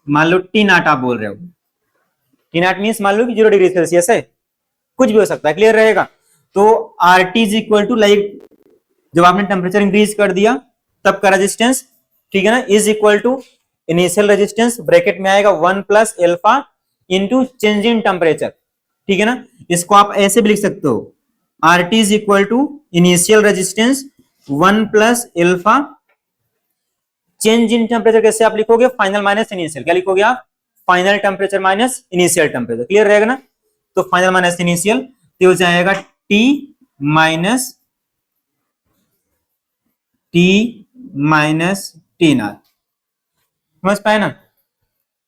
मान लो टी नॉट आप बोल रहे हो, टी नॉट मीन्स मान लो कि 0 डिग्री सेल्सियस है, कुछ भी हो सकता है, क्लियर रहेगा? तो R T is equal to like जब आपने टेम्परेचर इंक्रीज कर दिया तब का रेजिस्टेंस, ठीक है ना, is equal to initial resistance bracket में आएगा 1 plus alpha into change in temperature. ठीक है ना, इसको आप ऐसे भी लिख सकते हो, R T is equal to initial resistance 1 plus alpha change in temperature, कैसे आप लिखोगे? फाइनल माइनस इनिशियल, क्या लिखोगे आप? Final temperature minus initial temperature, clear रहेगा ना? तो फाइनल माइनस इनिशियल तो हो जाएगा टी माइनस टी नॉट, समझ पाए ना?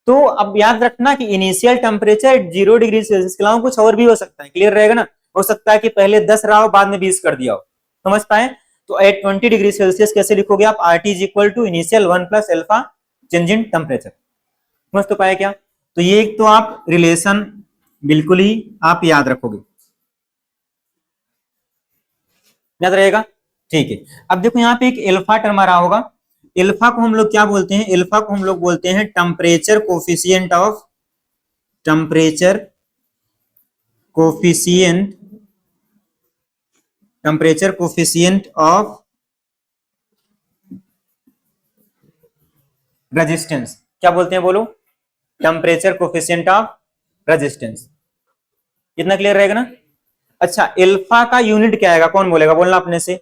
तो अब याद रखना कि इनिशियल टेम्परेचर 0 डिग्री सेल्सियस के अलावा कुछ और भी हो सकता है, क्लियर रहेगा ना? हो सकता है कि पहले 10 रहा हो बाद में 20 कर दिया हो, समझ पाए? तो एट 20 डिग्री सेल्सियस कैसे लिखोगे आप? R T is equal to initial 1 plus alpha change in temperature, समझ तो पाए क्या? तो ये एक तो आप रिलेशन बिल्कुल ही आप याद रखोगे, याद रहेगा। ठीक है। अब देखो यहाँ पे एक एल्फा टर्म आ रहा होगा। एल्फा को हम लोग क्या बोलते हैं? एल्फा को हम लोग बोलते हैं temperature coefficient of, temperature coefficient, temperature coefficient of resistance. क्या बोलते हैं बोलो? Temperature coefficient of resistance. कितना क्लियर रहेगा ना? अच्छा, एल्फा का यूनिट क्या आएगा? कौन बोलेगा? बोलना अपने से।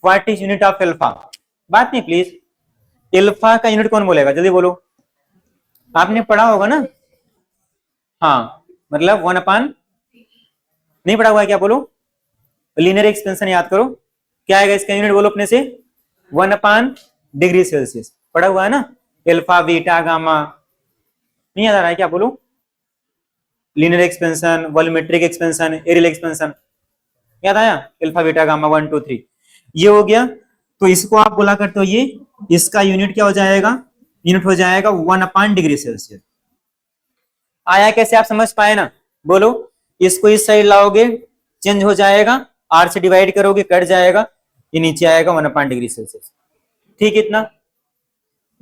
What is unit of alpha? बात नहीं प्लीज। एल्फा का यूनिट कौन बोलेगा? जल्दी बोलो। आपने पढ़ा होगा ना? हाँ, मतलब 1/, नहीं पढ़ा हुआ है क्या? बोलो। लीनियर एक्सपेंशन याद करो। क्या आएगा इसका यूनिट? बोलो अपने से। 1/डिग्री सेल्सियस। पढ़ा हुआ है ना? Alpha, beta, gamma. नहीं याद आ रहा है क्या? बोलो। Linear expansion, volumetric expansion, areal expansion, याद आया? अल्फा, बीटा, गामा, 1 2 3, ये हो गया। तो इसको आप बोला करते हो ये, इसका यूनिट क्या हो जाएगा? यूनिट हो जाएगा 1/डिग्री सेल्सियस। आया कैसे? आप समझ पाए ना? बोलो। इसको इस साइड लाओगे, चेंज हो जाएगा, आर से डिवाइड करोगे, कट जाएगा, ये नीचे आएगा 1/डिग्री सेल्सियस। ठीक, इतना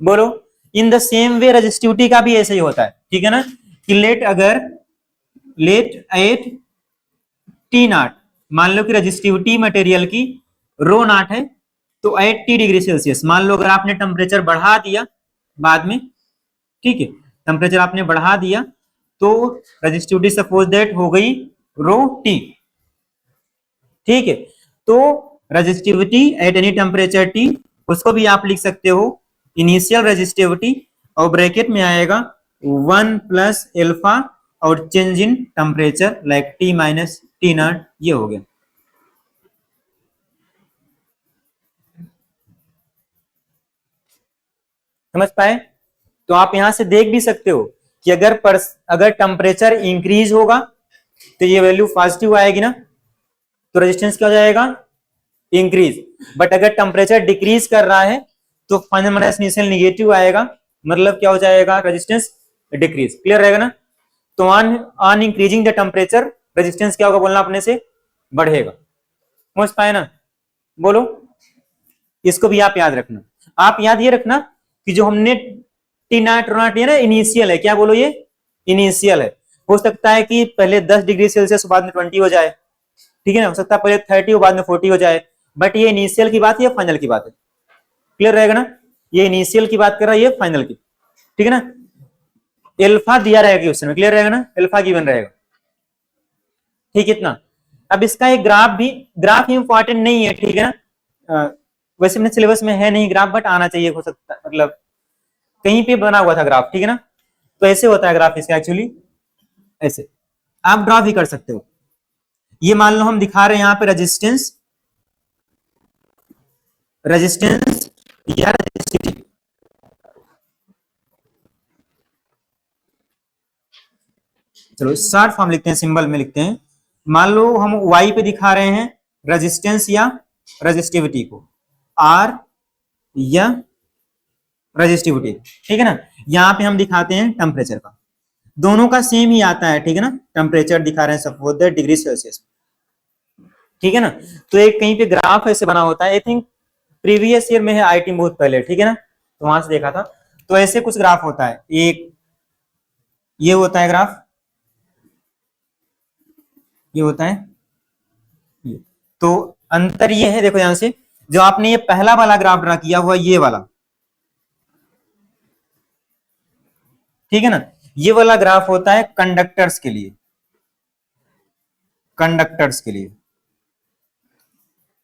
बोलो। In the same way resistivity का भी ऐसे ही होता है, ठीक है ना? कि लेट एट टी नॉट, मान लो कि रेजिस्टिविटी मटेरियल की रो नॉट है, तो एट टी डिग्री सेल्सियस मान लो। अगर आपने टेम्परेचर बढ़ा दिया बाद में, ठीक है, टेम्परेचर आपने बढ़ा दिया, तो रेजिस्टिविटी सपोज दैट हो गई रो टी। ठीक है, तो resistivity at any temperature T, उसको भी आप लिख सकते हो इनिशियल रेजिस्टिविटी, और ब्रैकेट में आएगा 1 प्लस एल्फा और change in temperature like T minus T not. ये हो गया। समझ पाए? तो आप यहां से देख भी सकते हो कि अगर टेम्परेचर इंक्रीज होगा तो ये वैल्यू पॉजिटिव आएगी ना, तो रेजिस्टेंस क्या हो जाएगा? इंक्रीज। बट अगर टेम्परेचर डिक्रीज कर रहा है तो फाइनल माइनस इनिशियल निगेटिव आएगा, मतलब क्या हो जाएगा? Resistance decrease. क्लियर रहेगा ना? तो on increasing the temperature resistance क्या होगा? बोलना अपने से, बढ़ेगा। समझ पाए ना? बोलो। इसको भी आप याद रखना। आप याद ये रखना कि जो हमने टी नॉट रो नॉट, ये ना इनिशियल है। क्या बोलो? ये इनिशियल है। हो सकता है कि पहले 10 डिग्री सेल्सियस बाद में 20 हो जाए, ठीक है ना? हो सकता है पहले 30 बाद में 40 हो जाए, बट ये इनिशियल की बात है, ये फाइनल की बात है। क्लियर रहेगा ना? ये इनिशियल की बात कर रहा है, ये फाइनल की। ठीक है ना? एल्फा दिया रहेगा क्वेश्चन में। क्लियर रहेगा ना? एल्फा गिवन रहेगा। ठीक, इतना। अब इसका एक ग्राफ इंपॉर्टेंट नहीं है, ठीक है ना? वैसे मेरे सिलेबस में है नहीं ग्राफ, बट आना चाहिए, हो सकता है, मतलब कहीं पे बना हुआ था ग्राफ, ठीक है ना? तो ऐसे होता है ग्राफ इसका एक्चुअली, ऐसे आप ड्रॉ भी कर सकते हो। ये मान लो हम दिखा रहे हैं यहाँ पे रेजिस्टेंस या रेजिस्टिविटी। चलो शॉर्ट फॉर्म लिखते हैं, सिंबल में लिखते हैं। मान लो हम y पे दिखा रहे हैं रेजिस्टेंस या रेजिस्टिविटी को, r या रेजिस्टिविटी, ठीक है ना? यहाँ पे हम दिखाते हैं टेम्परेचर का, दोनों का सेम ही आता है, ठीक है ना? टेम्परेचर दिखा रहे हैं सपोज दैट डिग्री सेल्सियस, ठीक है ना? तो एक कहीं पे ग्राफ ऐसे बना होता है, आई थिंक प्रीवियस ईयर में है, आईटी बहुत पहले, ठीक है ना? तो वहां से देखा था। तो ऐसे कुछ ग्राफ होता है, एक ये होता है ग्राफ, ये होता है ये। तो अंतर ये है, देखो यहां से जो आपने ये पहला वाला ग्राफ ड्रा किया हुआ, ये वाला, ठीक है ना? ये वाला ग्राफ होता है कंडक्टर्स के लिए, कंडक्टर्स के लिए।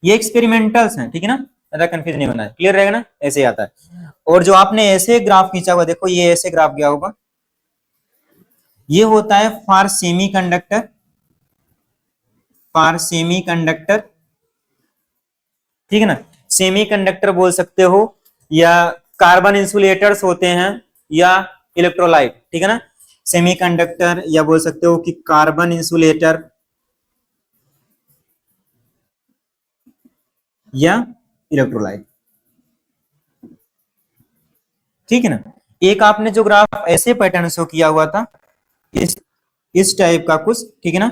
ये एक्सपेरिमेंटल्स हैं, ठीक है ना? ज्यादा कंफ्यूज नहीं होना है। क्लियर रहेगा ना? ऐसे आता है। और जो आपने ऐसे ग्राफ खींचा हुआ, देखो ये ऐसे ग्राफ गया होगा, ये होता है for semi conductor, for semi conductor, ठीक है ना? सेमी कंडक्टर बोल सकते हो, या कार्बन इंसुलेटर्स होते हैं, या इलेक्ट्रोलाइट, ठीक है ना? सेमी कंडक्टर, या बोल सकते हो कि कार्बन इंसुलेटर या इलेक्ट्रोलाइट, ठीक है ना? एक आपने जो ग्राफ ऐसे पैटर्न शो किया हुआ था, इस टाइप का कुछ, ठीक है ना?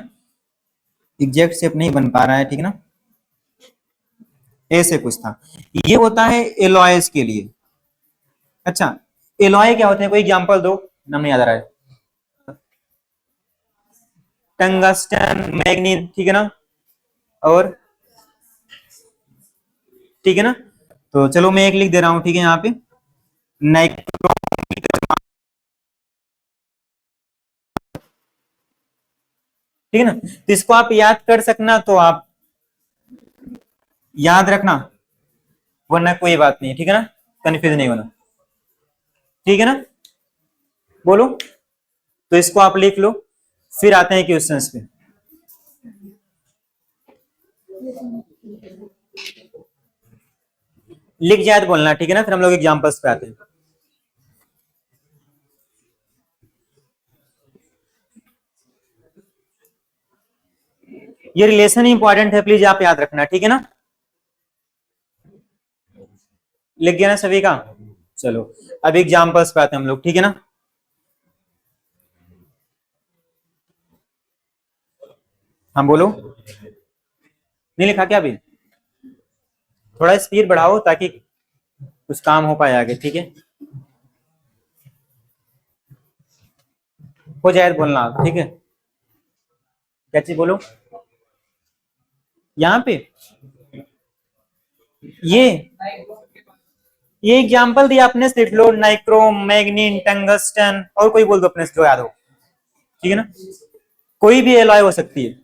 एग्जैक्ट शेप नहीं बन पा रहा है, ठीक है ना? ऐसे कुछ था। ये होता है एलॉयज के लिए। अच्छा, एलॉय क्या होते हैं, कोई एग्जांपल दो, नाम नहीं याद आ रहा है। टंगस्टन, मैग्नीज, ठीक है ना, और ठीक है ना। तो चलो मैं एक लिख दे रहा हूं, ठीक है, यहाँ पे नाइक्रो, ठीक है ना। तो इसको आप याद कर सकना तो आप याद रखना, वरना कोई बात नहीं, ठीक है ना, कंफ्यूज नहीं होना, ठीक है ना। बोलो, तो इसको आप लिख लो, फिर आते हैं क्वेश्चंस पे। लिख जाए तो बोलना, ठीक है ना, फिर हम लोग एग्जांपल्स पे आते हैं। ये रिलेशन इंपॉर्टेंट है, प्लीज आप याद रखना, ठीक है ना। लिख गया ना सभी का। चलो अब एग्जांपल्स पे आते हैं हम लोग, ठीक है ना। हाँ बोलो, नहीं लिखा क्या अभी? थोड़ा स्पीड बढ़ाओ ताकि कुछ काम हो पाए आगे, ठीक है। हो जाए तो बोलना आप, ठीक है। क्या चीज बोलो यहाँ पे? ये ये एग्जांपल दिया आपने, लिख लो, नाइक्रोम, मैग्नीन, टंगस्टन, और कोई बोल दो अपने से जो याद हो, ठीक है ना। कोई भी एलॉय हो सकती है।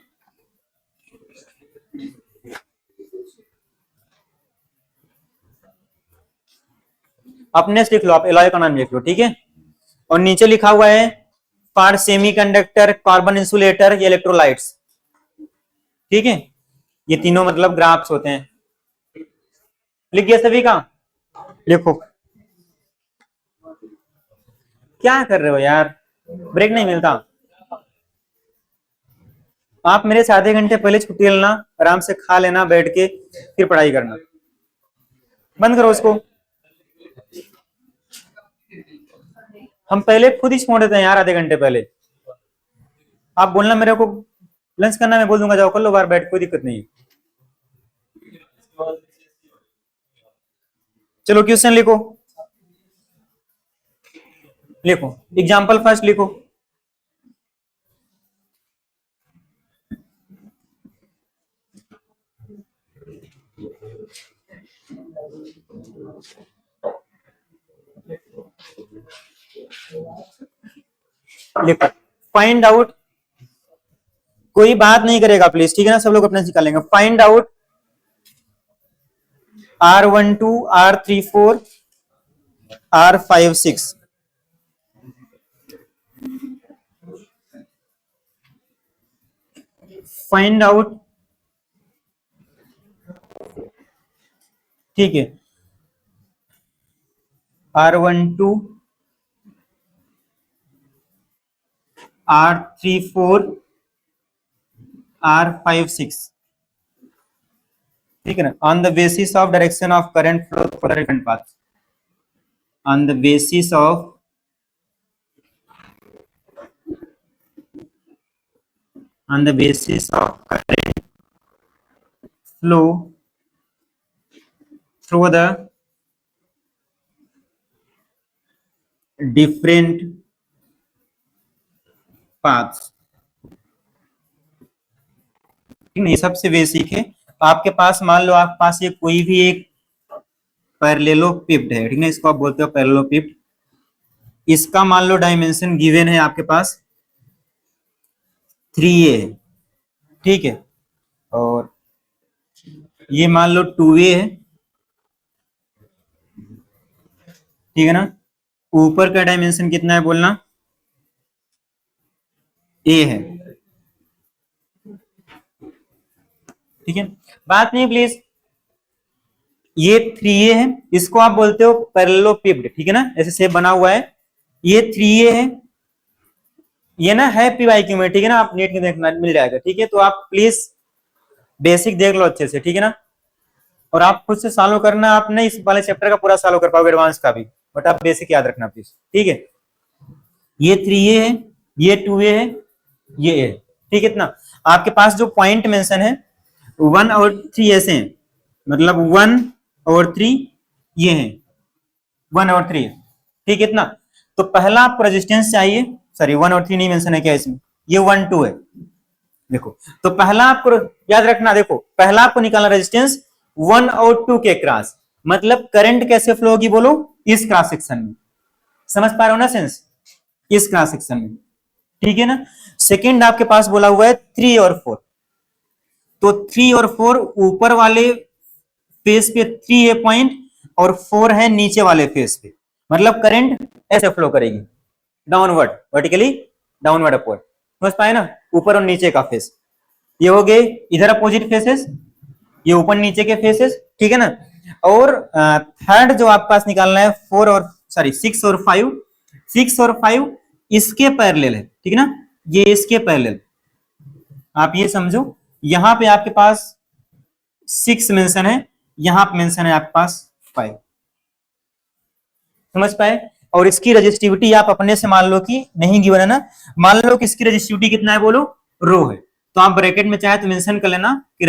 अपने से लिख लो, आप एलॉय का नाम लिख लो, ठीक है। और नीचे लिखा हुआ है for semiconductor, carbon insulator, electrolytes, ठीक है। ये तीनों मतलब ग्राफ्स होते हैं। लिख गया सभी का? लिखो। क्या कर रहे हो यार, ब्रेक नहीं मिलता। आप मेरे से आधे घंटे पहले छुट्टी लेना, आराम से खा लेना बैठ के, फिर पढ़ाई करना। बंद करो उसको। हम पहले खुद ही छोड़ देते हैं यार, आधे घंटे पहले। आप बोलना मेरे को लंच करना, मैं बोल दूंगा जाओ कर लो बाहर बैठ, कोई दिक्कत नहीं। चलो क्वेश्चन लिखो, लिखो एग्जाम्पल फर्स्ट लिखो। लिखो, फाइंड आउट, कोई बात नहीं करेगा प्लीज, ठीक है ना, सब लोग अपने निकालेंगे। Find out R12, R34, R56। Find out, ठीक है, R12, R34, R56, ठीक है ना, on the basis of direction of current flow for the return path, on the basis of, on the basis of current flow through the different paths, ठीक है, सबसे basic है। आपके पास मान लो, आपके पास ये कोई भी एक पैरेललोपिप्ड है, ठीक है, इसको आप बोलते हो पैरेललोपिप्ड। इसका मान लो डायमेंशन गिवन है आपके पास 3a है, ठीक है, और ये मान लो 2a है, ठीक है ना। ऊपर का डायमेंशन कितना है बोलना? a है, ठीक है। बात नहीं प्लीज, ये 3a है, इसको आप बोलते हो पैरेललोपिप्ड, ठीक है ना, ऐसे शेप बना हुआ है। ये 3a है, ये ना है पीवाईक्यू में, ठीक है ना, आप नेट में देखना मिल जाएगा, ठीक है। तो आप प्लीज बेसिक देख लो अच्छे से, ठीक है ना। और आप खुद से सॉल्व करना, आप नहीं इस वाले चैप्टर का पूरा सॉल्व कर पाओगे, एडवांस का भी, बट आप बेसिक याद रखना प्लीज, ठीक है। ये 3a है, ये 2a है, ये a है, ठीक है। इतना आपके पास जो पॉइंट मेंशन है 1 और 3 ऐसे हैं, मतलब 1/3 ये है, 1/3, ठीक है इतना। तो पहला आपको रेजिस्टेंस चाहिए, सॉरी 1/3 नहीं मेंशन है क्या इसमें, ये 1/2 है। देखो तो पहला आपको याद रखना, देखो पहला आपको निकालना रेजिस्टेंस 1 और 2 के क्रॉस, मतलब करंट कैसे फ्लो होगी बोलो, इस क्रॉस सेक्शन में, समझ पा रहे हो ना सेंस, इस क्रॉस सेक्शन में, ठीक है ना। सेकंड आपके पास बोला हुआ है 3 और 4, तो 3 और 4 ऊपर वाले फेस पे 3 है पॉइंट और 4 है नीचे वाले फेस पे, मतलब करंट ऐसे फ्लो करेगी, डाउनवर्ड, वर्टिकली डाउनवर्ड अपवर्ड, समझ पाए ना, ऊपर और नीचे का फेस। ये हो गए इधर अपोजिट फेसेस, ये ऊपर नीचे के फेसेस, ठीक है ना। और थर्ड जो आपके पास निकालना है 4 और सॉरी 6 और 5, 6 और 5 इसके पैरेलल है, ठीक है ना, ये इसके पैरेलल, आप ये समझो यहां पे आपके पास 6 मेंशन है, यहां पे मेंशन है आपके पास 5, समझ पाए। और इसकी रजिस्टिविटी आप अपने से मान लो कि नहीं गिवन है ना, मान लो कि इसकी रजिस्टिविटी कितना है बोलो, रो है, तो आप ब्रैकेट में चाहे तो मेंशन कर लेना कि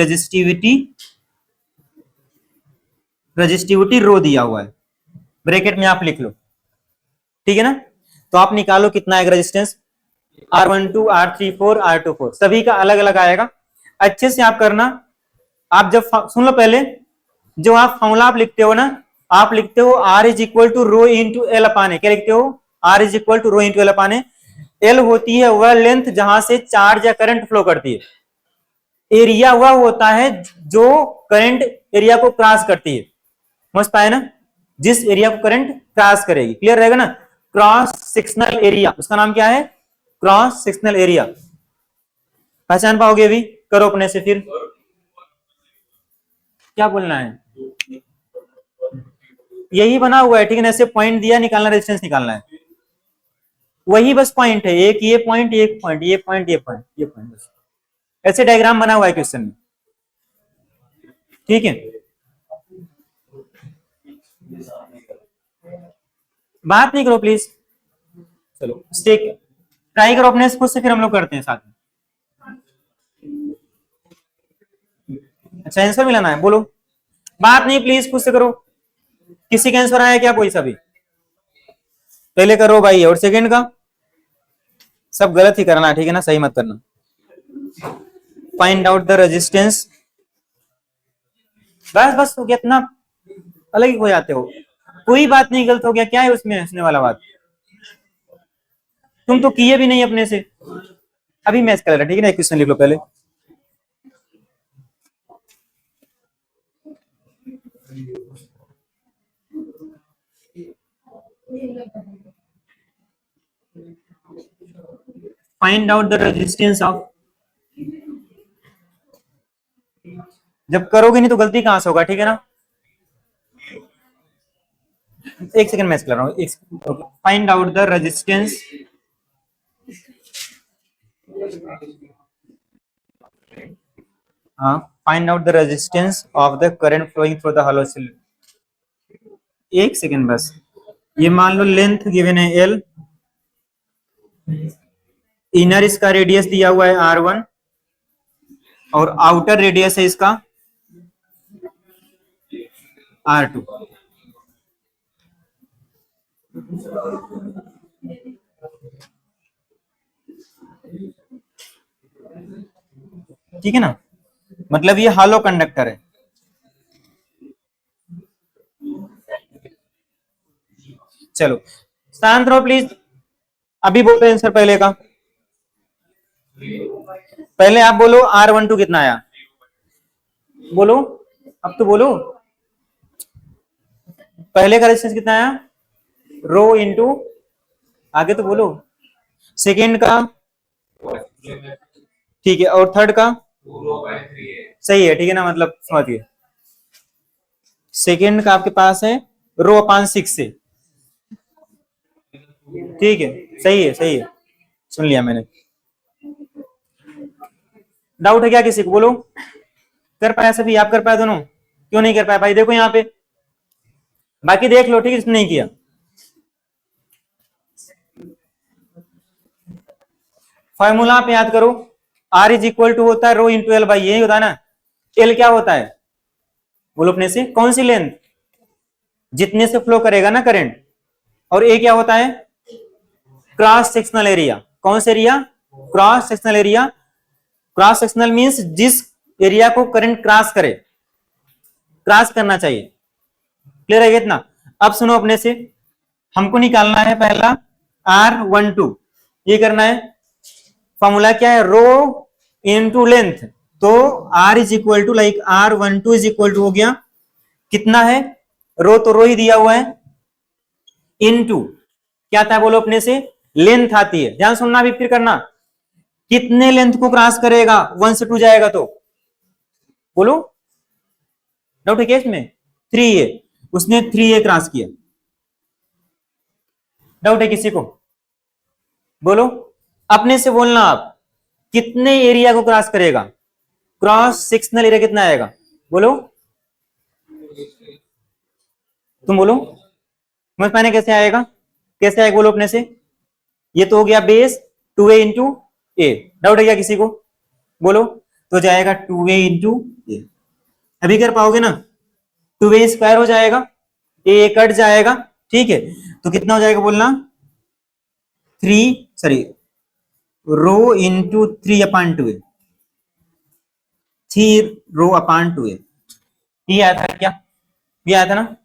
रजिस्टिविटी रो दिया हुआ है, ब्रैकेट में आप लिख लो, ठीक है ना। तो आप निकालो कितना आएगा रेजिस्टेंस, R12 R34 R24 सभी का अलग अलग आएगा, अच्छे से आप करना। आप जब सुन लो पहले, जो आप फॉर्मूला आप लिखते हो ना, आप लिखते हो R is equal to rho into L upon A, क्या लिखते हो, R is equal to rho into L upon A, L होती है वह लेंथ जहां से चार्ज या करंट फ्लो करती है, एरिया वह होता है जो करंट एरिया को क्रॉस करती है, समझ पाए ना, जिस एरिया को करंट क्रॉस करेगी, क्लियर रहेगा ना। क्रॉस सेक्शनल एरिया, उसका नाम क्या है, क्रॉस सेक्शनल एरिया, पहचान पाओगे अभी, करो अपने से फिर, क्या बोलना है, यही बना हुआ है, ठीक है ना, ऐसे पॉइंट दिया, निकालना रेजिस्टेंस निकालना है, वही बस पॉइंट है, एक ये पॉइंट, एक पॉइंट, ये पॉइंट, ये पॉइंट, ये पॉइंट, बस ऐसे डायग्राम बना हुआ है क्वेश्चन में, ठीक है। बात नहीं करो प्लीज, चलो स्टेक ट्राई करो अपने खुद से, फिर हम लोग करते हैं साथ में। अच्छा आंसर मिलाना है, बोलो, बात नहीं प्लीज खुद से करो, किसी का आंसर आया क्या, कोई सभी, पहले करो भाई, और सेकंड का सब गलत ही करना, ठीक है ना, सही मत करना। फाइंड आउट द रेजिस्टेंस, बस बस हो गया, इतना अलग ही हो जाते हो, कोई बात नहीं, गलत हो गया, क्या है उसमें हंसने वाला बात, तुम तो किए भी नहीं अपने से, अभी मैच कर रहा, ठीक है ना, एक क्वेश्चन लिख लो पहले। Find out the resistance of, जब करोगे नहीं तो गलती कहां से होगा, ठीक है ना, एक सेकंड मैच कर रहा हूँ, फाइंड आउट द रेजिस्टेंस, हाँ, find out the resistance of the current flowing through the hollow cell, एक सेकंड बस, ये मान लो लेंथ गिवन है एल, इनर इसका रेडियस दिया हुआ है R1 और आउटर रेडियस है इसका R2, ठीक है ना, मतलब ये हॉलो कंडक्टर है, चलो शांत रहो प्लीज, अभी बोलो आंसर पहले का, पहले आप बोलो R12 कितना आया, बोलो, अब तो बोलो, पहले का रेजिस्टेंस कितना आया, रो इंटू, आगे तो बोलो, सेकेंड का, ठीक है, और थर्ड का सही है, ठीक है ना, मतलब समझ गए, सेकेंड का आपके पास है रो अपान 6 से, ठीक है, सही है, सही है, सुन लिया मैंने, डाउट है क्या किसी को, बोलो, कर पाया सभी, आप कर पाए दोनों, क्यों नहीं कर पाए भाई, देखो यहाँ पे, बाकी देख लो, ठीक है, इसने नहीं किया, फॉर्मूला आप याद करो, R इज इक्वल टू होता है रो इंटू एल बाई, यही होता है ना, एल क्या होता है, बोलो अपने से, कौन सी लेंथ, जितने से फ्लो करेगा ना करंट। और ए क्या होता है, क्रॉस सेक्शनल एरिया। कौन सा area, cross sectional area. Cross sectional means जिस एरिया को करंट क्रॉस करे, क्रॉस करना चाहिए। क्लियर है इतना। अब सुनो अपने से, हमको निकालना है पहला R12, ये करना है। फॉर्मूला क्या है, रो इनटू लेंथ। तो R is equal to like R12 is equal to हो गया, कितना है, रो तो रो ही दिया हुआ है, इनटू क्या आता है बोलो अपने से, लेंथ आती है। ध्यान सुनना भी फिर करना, कितने लेंथ को क्रॉस करेगा, 1 से 2 जाएगा तो बोलो, डाउट है क्या इसमें, 3A, उसने 3A क्रॉस किया। डाउट है किसी को, बोलो अपने से बोलना आप, कितने एरिया को क्रॉस करेगा, क्रॉस सेक्शनल एरिया कितना आएगा, बोलो तुम बोलो, समझ पाने कैसे आएगा, कैसे आएगा बोलो अपने से। ये तो हो गया बेस 2A इंटू ए। डाउट है क्या किसी को, बोलो, तो जाएगा 2A इंटू ए। अभी कर पाओगे ना, 2A स्क्वायर हो जाएगा, ए कट जाएगा, ठीक है। तो कितना हो जाएगा बोलना, 3 रो इंटू 3/2A, 3 रो/2A। ये आया था क्या, ये आया था ना,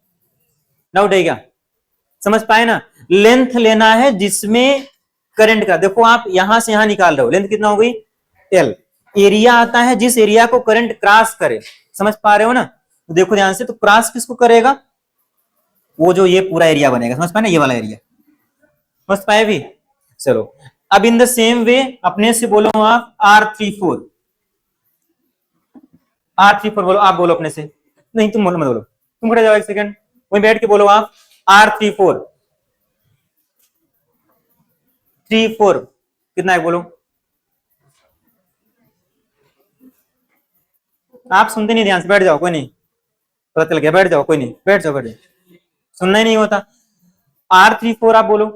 डाउट है क्या, समझ पाए ना। लेंथ लेना है जिसमें करंट का, देखो आप यहां से यहां निकाल रहे हो, लेंथ कितना हो गई L। एरिया आता है जिस एरिया को करंट क्रॉस करे, समझ पा रहे हो ना। तो देखो ध्यान से, तो क्रॉस किसको करेगा, वो जो ये पूरा एरिया बनेगा, समझ पाए ना, ये वाला एरिया, समझ पाए भी। चलो अब इन द सेम वे अपने से बोलो आप R34, R34 बोलो, आप बोलो अपने से, नहीं तुम बोलो, मत बोलो, तुम खड़े जाओ एक सेकंड, वहीं बैठ के बोलो आप, R34, 34 कितना है बोलो। आप सुनते नहीं, ध्यान से बैठ जाओ, कोई नहीं, पता चल गया, बैठ जाओ, कोई नहीं, बैठ जाओ, बैठ जाओ, सुनना ही नहीं होता। R34 आप बोलो,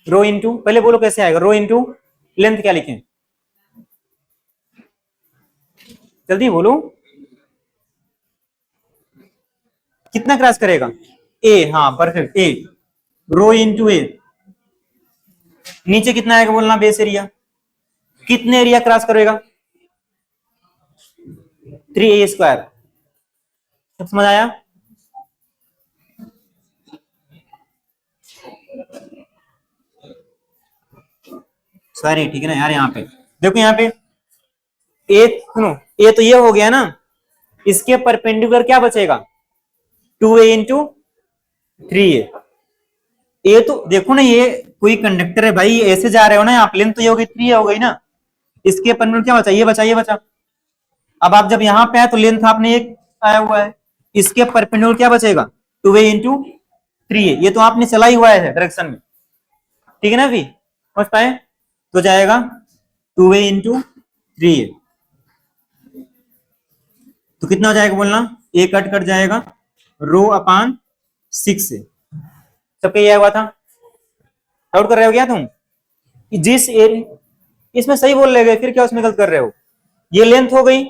रो इंटू, पहले बोलो कैसे आएगा, रो इंटू लेंथ क्या लिखें, जल्दी बोलो, कितना क्रॉस करेगा, ए, हाँ परफेक्ट, ए, रो इंटू ए। नीचे कितना आएगा बोलना, बेस एरिया, कितने एरिया क्रॉस करेगा, 3A स्क्वायर। सब समझ आया, सॉरी ठीक है ना यार, यहाँ पे देखो, यहाँ पे ए, सुनो, ए तो ये हो गया ना, इसके परपेंडिकुलर क्या बचेगा, 2A इंटू 3A। ए तो देखो ना, ये कोई कंडक्टर है भाई, ऐसे जा रहे हो ना आप, लेंथ तो ये हो गई 3A हो गई ना, इसके परपेंडिकुलर क्या बचा, ये बचा, ये बचा। अब आप जब यहाँ पे आए तो लेंथ आपने एक आया हुआ है, इसके परपेंडिकुलर क्या बचेगा, 2A इंटू 3A, ये तो आपने चला ही हुआ है डायरेक्शन में, ठीक है ना, अभी समझ पाए। तो जाएगा 2A इंटू 3A, तो कितना हो जाएगा बोलना, ए कट कट जाएगा, रो/6 से, सबका ये हुआ था। डाउट कर रहे हो क्या तुम, कि जिस एरिया, इसमें सही बोल रहे, फिर क्या उसमें गलत कर रहे हो। ये लेंथ हो गई,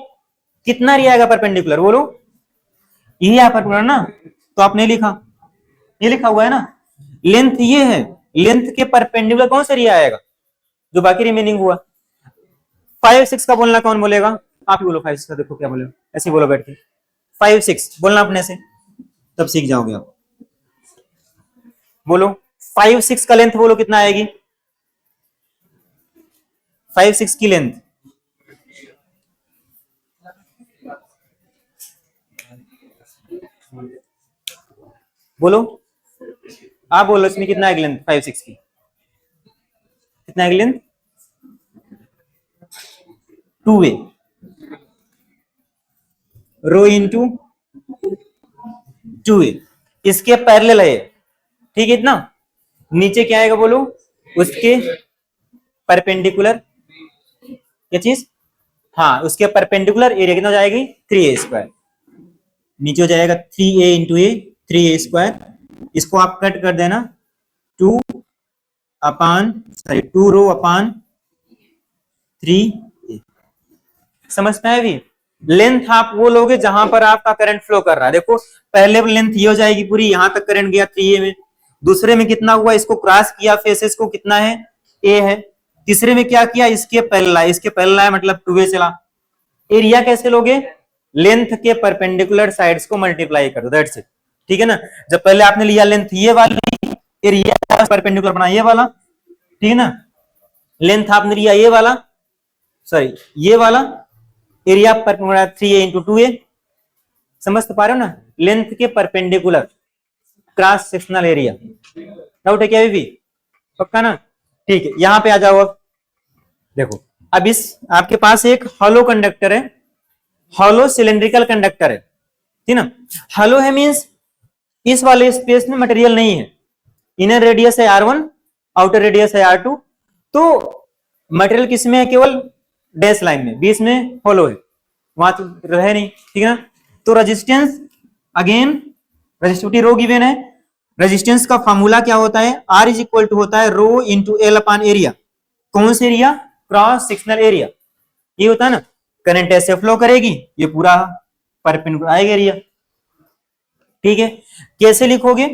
कितना एरिया आएगा परपेंडिकुलर बोलो, यही है परपेंडिकुलर ना, तो आपने लिखा, ये लिखा हुआ है ना, लेंथ ये है, लेंथ के परपेंडिकुलर कौन सा एरिया आएगा, जो बाकी रिमेनिंग हुआ। 5-6 का बोलना कौन बोलेगा, आप ही बोलो 5-6 का, देखो क्या बोले, ऐसे बोलो बैठ के, 5-6 बोलना अपने से, तब सीख जाओगे आप। बोलो 5-6 का लेंथ बोलो कितना आएगी, 5-6 की लेंथ, बोलो आप बोलो, इसमें कितना आएगी लेंथ 5-6 की, कितना आएगी length, 2A rho into 2A, इसके पैरेलल है, ठीक है इतना। नीचे क्या आएगा बोलो, उसके परपेंडिकुलर, क्या चीज, हाँ उसके परपेंडिकुलर एरिया कितना हो जाएगी, 3A स्क्वायर। नीचे हो जाएगा 3A इंटू ए, 3A स्क्वायर, इसको आप कट कर देना, 2 रो/3, समझ पाए भी। लेंथ आप वो लोगे जहां पर आपका करंट फ्लो कर रहा है। देखो पहले लेंथ ये हो जाएगी पूरी, यहां तक करंट गया 3A में, दूसरे में कितना हुआ, इसको क्रॉस किया, फेसेस को कितना है, A है, तीसरे में क्या किया, इसके पहला है मतलब 2A चला। एरिया कैसे लोगे, लेंथ के परपेंडिकुलर साइड्स को मल्टीप्लाई कर दो, दैट्स इट। ठीक है ना, जब पहले आपने लिया लेंथ ये वाली, एरिया परपेंडिकुलर बना ये वाला, ठीक है ना, लेंथ आपने लिया ये वाला, सॉरी ये वाला, area perpendicular 3A into 2A, समझ तो पा रहे हो ना, लेंथ के perpendicular cross sectional area. Doubt है क्या अभी भी, पक्का ना, ठीक है। यहां पे आ जाओ, अब देखो, अब इस आपके पास एक हॉलो कंडक्टर है, हॉलो सिलेंड्रिकल कंडक्टर है, ठीक ना, हॉलो है मींस इस वाले स्पेस में मटेरियल नहीं है, इनर रेडियस है R1, आउटर रेडियस है R2, तो मटेरियल किसमें है, केवल डैश लाइन में, बीच में हॉलो है, वहां तो रहे नहीं, ठीक है ना। तो रेजिस्टेंस, अगेन रेजिस्टिविटी रो गिवन है, रेजिस्टेंस का फॉर्मूला क्या होता है, R इज इक्वल टू होता है रो इंटू एल अपान एरिया, कौन से एरिया, क्रॉस सेक्शनल एरिया, ये होता है ना, करंट ऐसे फ्लो करेगी, ये पूरा परपेंडिकुलर आएगा एरिया, ठीक है। कैसे लिखोगे,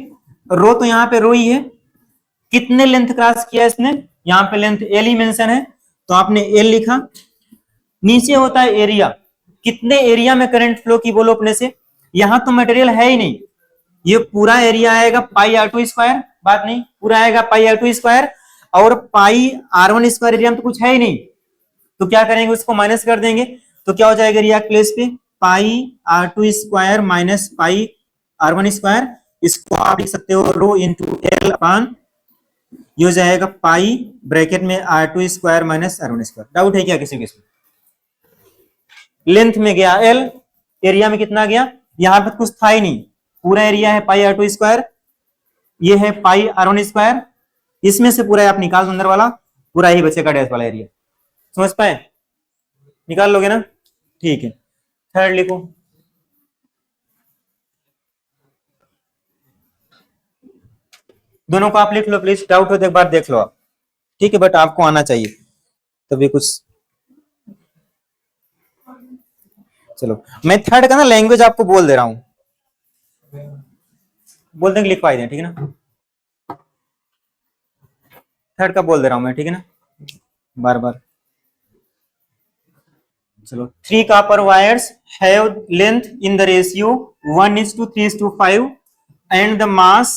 रो तो यहाँ पे रो ही है, कितने लेंथ क्रॉस किया इसने, यहाँ पे लेंथ एल ही मेंशन है, तो आपने एल लिखा, नीचे होता है एरिया, कितने एरिया में करंट फ्लो की बोलो अपने से, यहां तो मटेरियल है ही नहीं, ये पूरा एरिया आएगा पाई R2 स्क्वायर, बात नहीं, पूरा आएगा पाई R2 स्क्वायर, और पाई R1 स्क्वायर एरिया में तो कुछ है ही नहीं, तो क्या करेंगे, उसको माइनस कर देंगे, तो क्या हो जाएगा एरिया प्लेस पे, पाई R2 square minus pi R1 square, इसको आप लिख सकते हो रो इंटू एल अपान, ये हो जाएगा पाई ब्रैकेट में R2 square minus R1 square. Doubt है क्या किसी के इसमें, लेंथ में गया एल, एरिया में कितना गया, यहां पर कुछ था ही नहीं, पूरा एरिया है पाई R2 स्क्वायर, ये है पाई R1 स्क्वायर, इसमें से पूरा आप निकाल दो अंदर वाला, पूरा ही बचेगा डैश वाला एरिया, समझ पाए, निकाल लोगे ना, ठीक है। थर्ड लिखो, दोनों को आप लिख लो प्लीज, डाउट हो तो एक बार देख लो आप, ठीक है, बट आपको आना चाहिए तभी कुछ। चलो मैं थर्ड का ना लैंग्वेज आपको बोल दे रहा हूं, बोल देंगे लिख पाए दें, ठीक है ना, थर्ड का बोल दे रहा हूं मैं, ठीक है ना, बार बार। चलो, 3 copper wires have length in the ratio 1:3:5 and the mass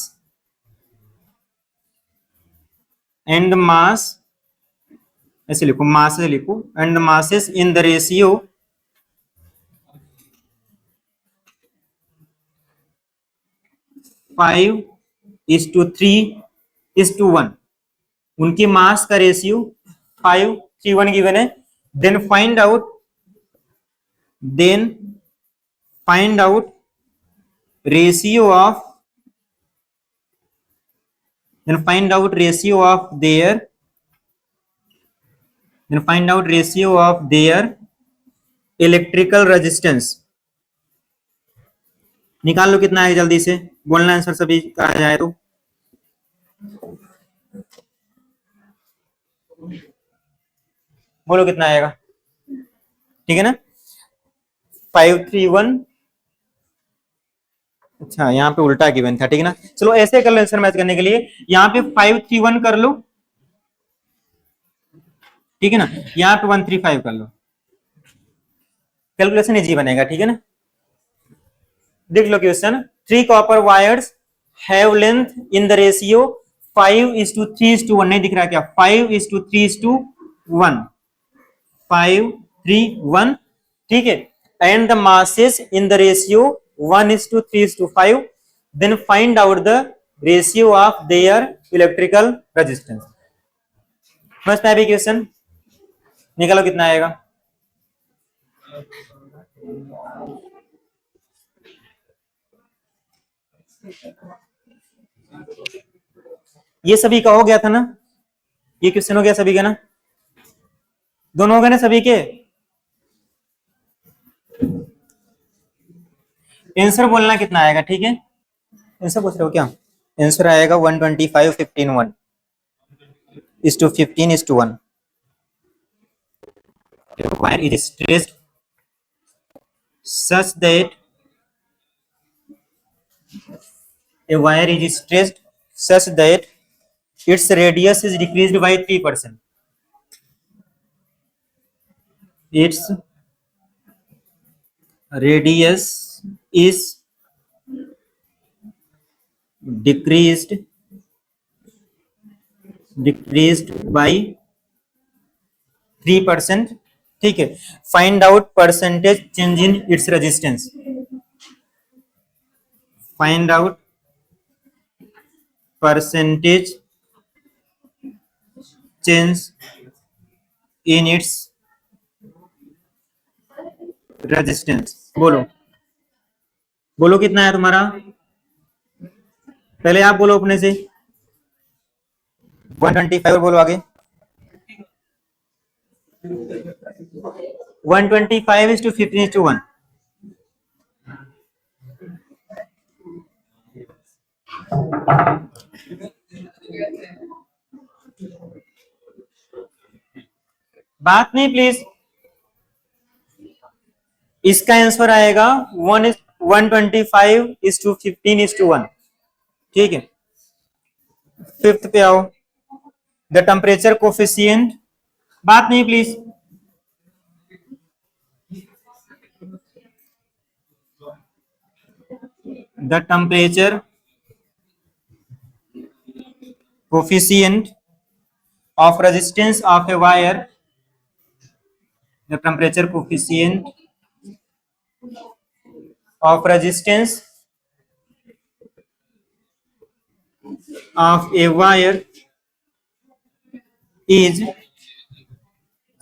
ऐसे लिखो, मास से लिखो, and the masses in the ratio 5:3:1, उनकी मास का रेशियो 5:3:1 गिवन है। Then find out ratio of their electrical resistance, निकाल लो कितना है, जल्दी से बोलना आंसर सभी कहा जाए तो, बोलो कितना आएगा, ठीक है ना, 5:3:1, अच्छा यहाँ पे उल्टा गिवन था, ठीक है ना, चलो ऐसे कर लो आंसर मैच करने के लिए, यहाँ पे 5:3:1 कर लो, ठीक है ना, यहाँ पे 1:3:5 कर लो, कैलकुलेशन इजी बनेगा, ठीक है ना। देख लो question, 3 copper wires have length in the ratio 5:3:1, नहीं दिख रहा क्या, 5:3:1, 5:3:1, ठीक है, and the masses in the ratio 1:3:5, then find out the ratio of their electrical resistance। समझ में आया क्वेश्चन, निकालो कितना आएगा, ये सभी का हो गया था ना, ये क्वेश्चन हो गया सभी का ना, दोनों हो गए ना सभी के, आंसर बोलना कितना आएगा, ठीक है, आंसर पूछ रहे हो क्या, आंसर आएगा 125:15:1 15:1, wire is stressed such that a wire is stretched such that its radius is decreased by 3%. Its radius is decreased by 3%. ठीक है. Find out percentage change in its resistance. Find out percentage change in its resistance. बोलो बोलो कितना है तुम्हारा. पहले आप बोलो अपने से. 125 बोलो आगे. 125:15:1. बात नहीं प्लीज. इसका आंसर आएगा 125:15:1. ठीक है. फिफ्थ पे आओ. The temperature coefficient. बात नहीं please. The temperature coefficient of resistance of a wire. The temperature coefficient of resistance of a wire is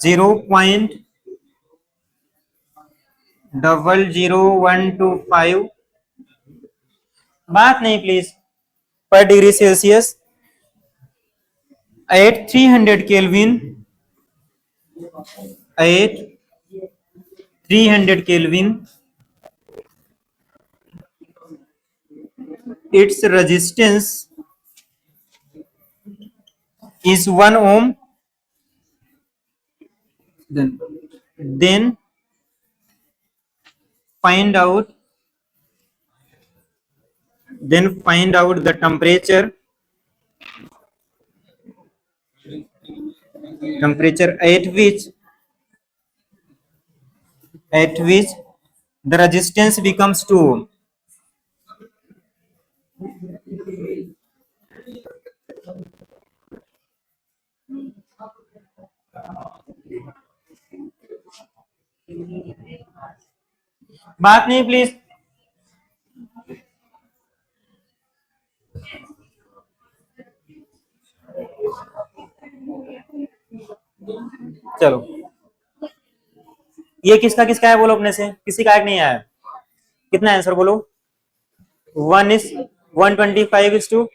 0.00125. बात नहीं प्लीज. पर degree Celsius at 300 Kelvin, at 300 Kelvin, its resistance is 1 ohm. Then find out the temperature at which the resistance becomes 2 ohm. बात नहीं please. चलो ये किसका किसका है बोलो अपने से. किसी का एक नहीं आया. कितना आंसर बोलो. 125:15:1.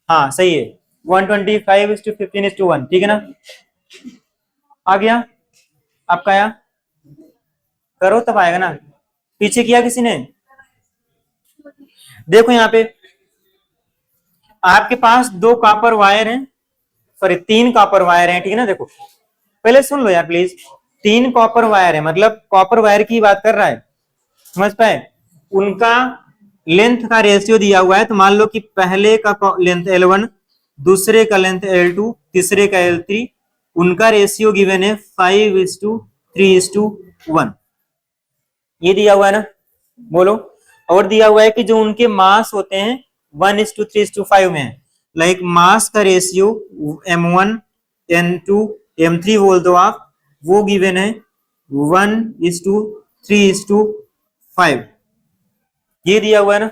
हाँ सही है. 125:15:1. ठीक है ना. आ गया आपका. आया करो तब आएगा ना. पीछे किया किसी ने. देखो यहाँ पे आपके पास 2 कॉपर वायर हैं. सॉरी 3 कॉपर वायर हैं. ठीक है ना. देखो पहले सुन लो यार प्लीज. 3 कॉपर वायर है मतलब कॉपर वायर की बात कर रहा है. समझ पाए. उनका लेंथ का रेशियो दिया हुआ है. तो मान लो कि पहले का लेंथ L1, दूसरे का लेंथ L2, तीसरे का L3. उनका रेशियो गिवन है 5:3:1. ये दिया हुआ है ना. बोलो. और दिया हुआ है कि जो उनके मास होते हैं 1:3:5 में है. लाइक मास का रेशियो M1, N2, M3 बोल दो आप. वो गिवन है 1:3:5. ये दिया हुआ है ना.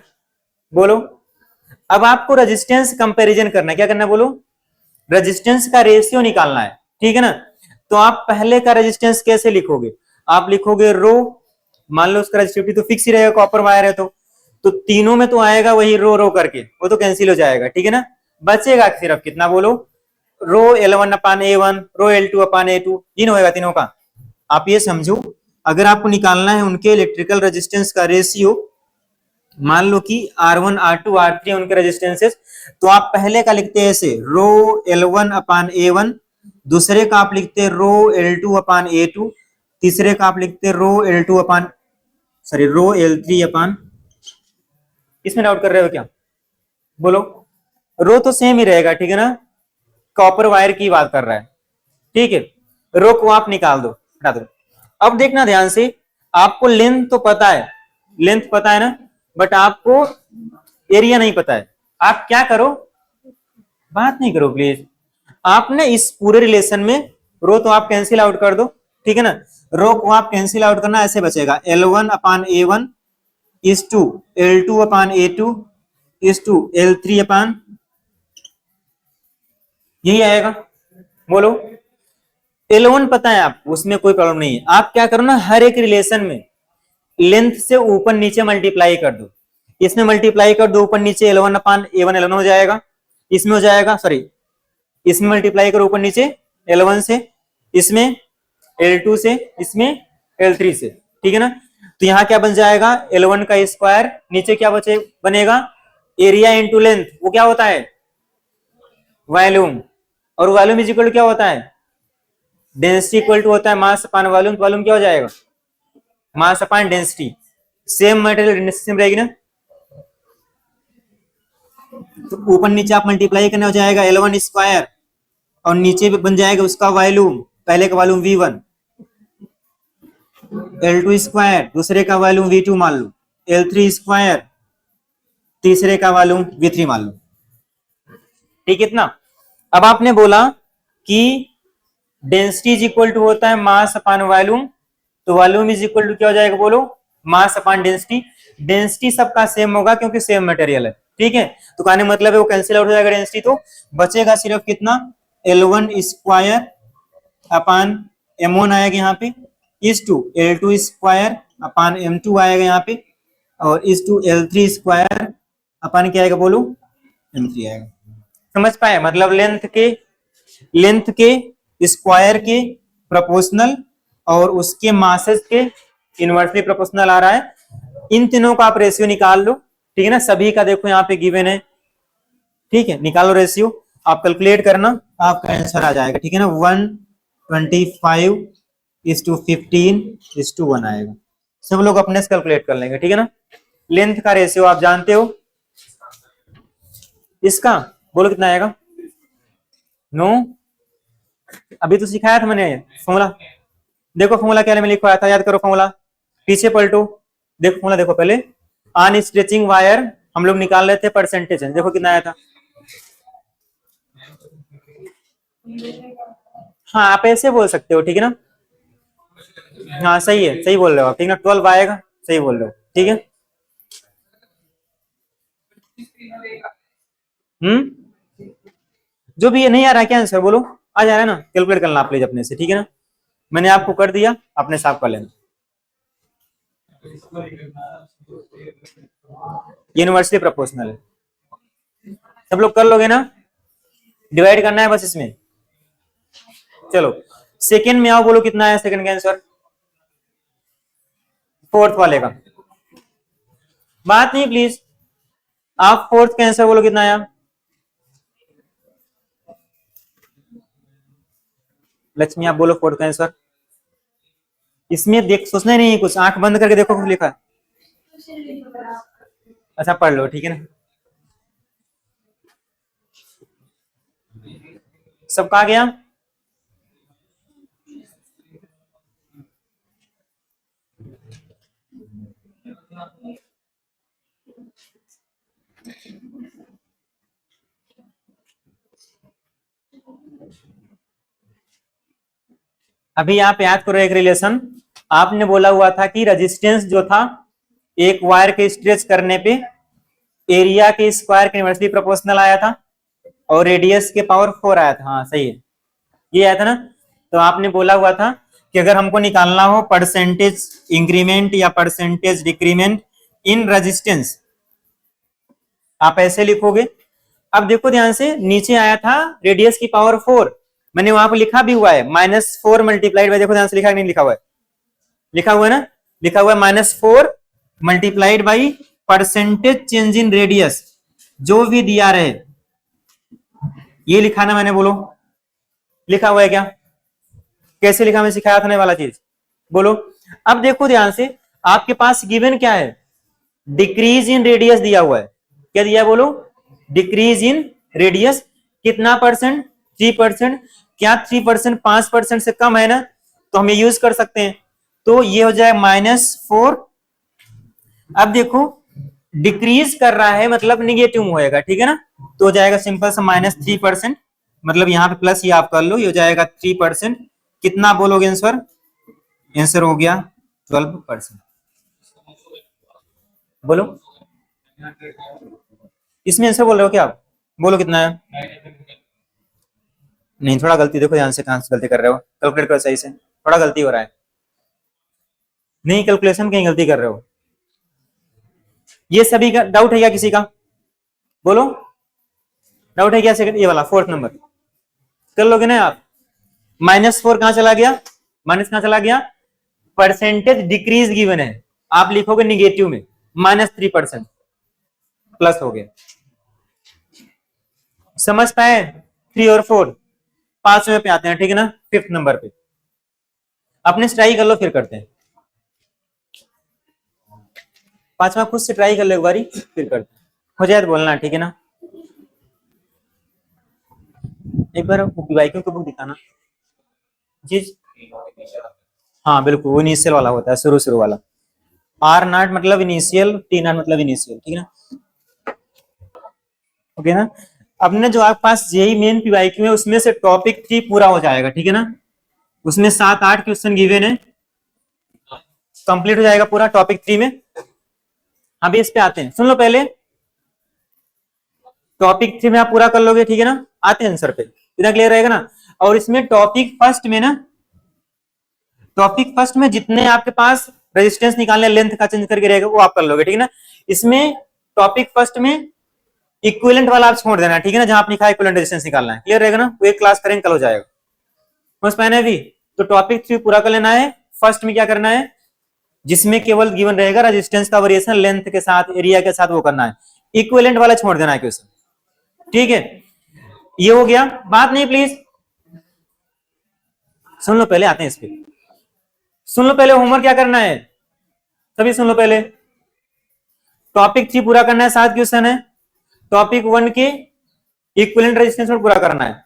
बोलो. अब आपको रेजिस्टेंस कंपैरिजन करना है. क्या करना है बोलो. रेजिस्टेंस का रेशियो निकालना है. ठीक है ना. तो आप पहले का रेजिस्टेंस कैसे लिखोगे. आप लिखोगे रो. मान लो उसका रेजिस्टिविटी तो फिक्स ही रहेगा. कॉपर वायर है तो तीनों में तो आएगा वही रो करके. वो तो कैंसिल हो जाएगा. ठीक है ना. बचेगा सिर्फ कितना बोलो. रो L1/A1, रो L2/A2. तीन होएगा तीनों का. आप ये समझो अगर आपको निकालना है उनके इलेक्ट्रिकल रेजिस्टेंस का रेशियो. मान लो कि R1, R2, R3 उनके रेजिस्टेंसेस. तो आप पहले का लिखते हैं ऐसे रो L1/A1, दूसरे का आप लिखते हैं रो L2/A2, तीसरे का आप लिखते रो L2 अपान सॉरी रो L3 अपान, इसमें डाउट कर रहे हो क्या? बोलो। रो तो सेम ही रहेगा, ठीक है ना, कॉपर वायर की बात कर रहा है, ठीक है। रो को आप निकाल दो, हटा दो। अब देखना ध्यान से, आपको लेंथ तो पता है, लेंथ पता है ना, बट आपको एरिया नहीं पता है। आप क्या करो, बात नहीं करो प्लीज। आपने इस पूरे रिलेशन में रो तो आप कैंसिल आउट कर दो, ठीक है ना। रो को आप कैंसिल आउट करना, ऐसे बचेगा L1 upon A1 is to L2 upon A2 is to L3 upon, यही आएगा। बोलो। L1 पता है आपको, उसमें कोई प्रॉब्लम नहीं है। आप क्या करो ना, हर एक रिलेशन में लेंथ से ऊपर नीचे मल्टीप्लाई कर दो। इसमें मल्टीप्लाई कर दो ऊपर नीचे, L1 अपान A1 L1 हो जाएगा, इसमें हो जाएगा, सॉरी इसमें मल्टीप्लाई करो ऊपर नीचे L1 से, इसमें L2 से, इसमें L3 से, ठीक है ना। तो यहां क्या बन जाएगा, L1 का स्क्वायर, नीचे क्या बचे बनेगा, एरिया इंटू लेंथ, वो क्या होता है, वॉल्यूम। और वॉल्यूम इज इक्वल टू क्या होता है, डेंसिटी इक्वल टू होता है मास अपान वॉल्यूम। वॉल्यूम क्या हो जाएगा, mass upon density. Same material density same रहेगी ना, तो ऊपर नीचे आप मल्टीप्लाई करने हो जाएगा L1 स्क्वायर, और नीचे भी बन जाएगा उसका वॉल्यूम, पहले का वॉल्यूम V1, L2 स्क्वायर, दूसरे का वॉल्यूम V2 मान लो, L3 स्क्वायर, तीसरे का वॉल्यूम V3 मान लो, ठीक है। इतना। अब आपने बोला कि डेंसिटी इज इक्वल टू होता है मास अपान वॉल्यूम, तो वॉल्यूम इज इक्वल टू क्या हो जाएगा, बोलो, मास अपान डेंसिटी। डेंसिटी सबका सेम होगा क्योंकि सेम मटेरियल है, ठीक है। तो कहने मतलब है वो कैंसिल आउट हो जाएगा डेंसिटी, तो बचेगा सिर्फ कितना, L1 स्क्वायर अपान M1 आएगा यहाँ पे, is to L2 square upon M2 आएगा यहाँ पे, और is to L3 square upon क्या आएगा, बोलो, M3 आएगा। समझ पाए, मतलब लेंथ के स्क्वायर के प्रोपोर्शनल और उसके मासेस के इनवर्सली प्रोपोर्शनल आ रहा है। इन तीनों का आप रेशियो निकाल लो, ठीक है ना। सभी का देखो यहाँ पे गिवन है, ठीक है, निकालो रेशियो, आप कैलकुलेट करना, आपका आंसर आ जाएगा, ठीक है ना। 125:15:1 आएगा। सब लोग अपने से कैलकुलेट कर लेंगे, ठीक है ना। लेंथ का रेशियो आप जानते हो, इसका बोलो कितना आएगा, नो, अभी तो सिखाया था मैंने फॉर्मूला। देखो फॉर्मूला क्या मैंने लिखवाया था, याद करो फॉर्मूला, पीछे पलटो, देखो फॉर्मूला देखो पहले। ऑन स्ट्रेचिंग वायर हम लोग निकाल रहे थे परसेंटेज, देखो कितना आया था। हाँ आप ऐसे बोल सकते हो, ठीक है ना। हाँ सही है, सही बोल रहे हो आप, ठीक है ना, 12 आएगा, सही बोल रहे हो, ठीक है। जो भी ये नहीं आ रहा है क्या आंसर, बोलो, आ जा रहा है ना, कैलकुलेट करना आप प्लीज अपने से, ठीक है ना। मैंने आपको कर दिया, अपने साफ कर लेना। यूनिवर्सली प्रोपोर्शनल है, सब लोग कर लोगे ना, डिवाइड करना है बस इसमें। चलो सेकंड में आओ, बोलो कितना है सेकंड का आंसर, फोर्थ वाले का। बात नहीं प्लीज, आप फोर्थ का आंसर बोलो कितना आया। लक्ष्मी आप बोलो फोर्थ का आंसर। इसमें देख सोचना नहीं है कुछ, आंख बंद करके देखो कुछ लिखा है। अच्छा पढ़ लो, ठीक है ना। सब कहा गया, अभी आप याद करो एक रिलेशन। आपने बोला हुआ था कि रेजिस्टेंस जो था एक वायर के स्ट्रेच करने पे एरिया के स्क्वायर के इनवर्सली प्रोपोर्शनल आया था, और रेडियस के पावर 4 आया था। हाँ सही है, ये आया था ना। तो आपने बोला हुआ था कि अगर हमको निकालना हो परसेंटेज इंक्रीमेंट या परसेंटेज डिक्रीमेंट इन रेजिस्टेंस, आप ऐसे लिखोगे। अब देखो ध्यान से, नीचे आया था रेडियस की पावर 4, मैंने वहां पर लिखा भी हुआ है -4 मल्टीप्लाइड बाय, देखो ध्यान से लिखा नहीं लिखा हुआ है, लिखा हुआ है ना, लिखा हुआ है -4 multiplied by percentage change in radius, जो भी दिया रहे, ये लिखा ना मैंने, बोलो लिखा हुआ है क्या, कैसे लिखा, मैं सिखाया था ना वाला चीज। बोलो। अब देखो ध्यान से, आपके पास गिवन क्या है, डिक्रीज इन रेडियस दिया हुआ है। क्या दिया है बोलो, डिक्रीज इन रेडियस। कितना परसेंट, 3%। क्या 3% 5% से कम है ना, तो हम ये यूज कर सकते हैं। तो ये हो जाए -4। अब देखो डिक्रीज कर रहा है मतलब निगेटिव होएगा, ठीक है ना, तो हो जाएगा सिंपल सा -3%। मतलब यहाँ पे प्लस ही आप कर लो, ये हो जाएगा 3%। कितना बोलोगे आंसर, आंसर हो गया 12%। बोलो, इसमें आंसर बोल रहे हो क्या आप, बोलो कितना है। नहीं, थोड़ा गलती देखो ध्यान से, कहां से गलती कर रहे हो, कैलकुलेट करो सही से, थोड़ा गलती हो रहा है। नहीं, कैलकुलेशन कहीं गलती कर रहे हो। ये सभी का डाउट है क्या किसी का, बोलो, डाउट है क्या सेकंड ये वाला फोर्थ नंबर, कर लोगे ना आप। -4 कहां चला गया, माइनस कहां चला गया, परसेंटेज डिक्रीज गिवन है, आप लिखोगे निगेटिव में, -3%, प्लस हो गया। समझ पाए, 3 और 4। 5वें पे आते हैं, ठीक है ना, 5th नंबर पे। अपने से ट्राई कर लो फिर करते हैं। 5वां खुद से ट्राई कर लो एक बारी, फिर करते हैं, हो जाए तो बोलना, ठीक है ना। एक बार बाइकों की बुक दिखाना जी। हाँ बिल्कुल, वो इनिशियल वाला होता है, शुरू शुरू वाला। R0 मतलब इनिशियल, T0 मतलब इनिशियल, ठीक है ना। ओके ना। अब ने जो आपके पास जेई मेन पीवाईक्यू है, उसमें से टॉपिक 3 पूरा हो जाएगा, ठीक है ना। उसमें 7-8 क्वेश्चन गिवन है, कंप्लीट हो जाएगा पूरा टॉपिक 3 में। अभी इस पे आते हैं, सुन लो पहले। टॉपिक 3 में आप पूरा कर लोगे, ठीक है ना। आते हैं आंसर पे, इतना क्लियर रहेगा ना। और इसमें टॉपिक फर्स्ट में ना, टॉपिक फर्स्ट में जितने आपके पास रेजिस्टेंस निकालने, लेंथ का चेंज करके रहेगा, वो आप कर लोगे, ठीक है ना। इसमें टॉपिक फर्स्ट में इक्विवेलेंट वाला आप छोड़ देना, ठीक है ना, जहां आप लिखा है इक्विवेलेंट रेजिस्टेंस निकालना है, क्लियर रहेगा ना। वो एक क्लास करेंगे, कल हो जाएगा, समझ पाए ना अभी। तो टॉपिक 3 पूरा कर लेना है। फर्स्ट में क्या करना है, जिसमें केवल गिवन रहेगा रेजिस्टेंस का वेरिएशन लेंथ के साथ, एरिया के साथ, वो करना है। इक्विवेलेंट वाला छोड़ देना है क्वेश्चन, ठीक है। ये हो गया, बात नहीं प्लीज सुन लो पहले, आते हैं इस पे। सुन लो पहले, होमवर्क क्या करना है, सभी सुन लो पहले। टॉपिक 3 पूरा करना है, 7 क्वेश्चन है। टॉपिक 1 के इक्विवेलेंट रेजिस्टेंस पूरा करना है,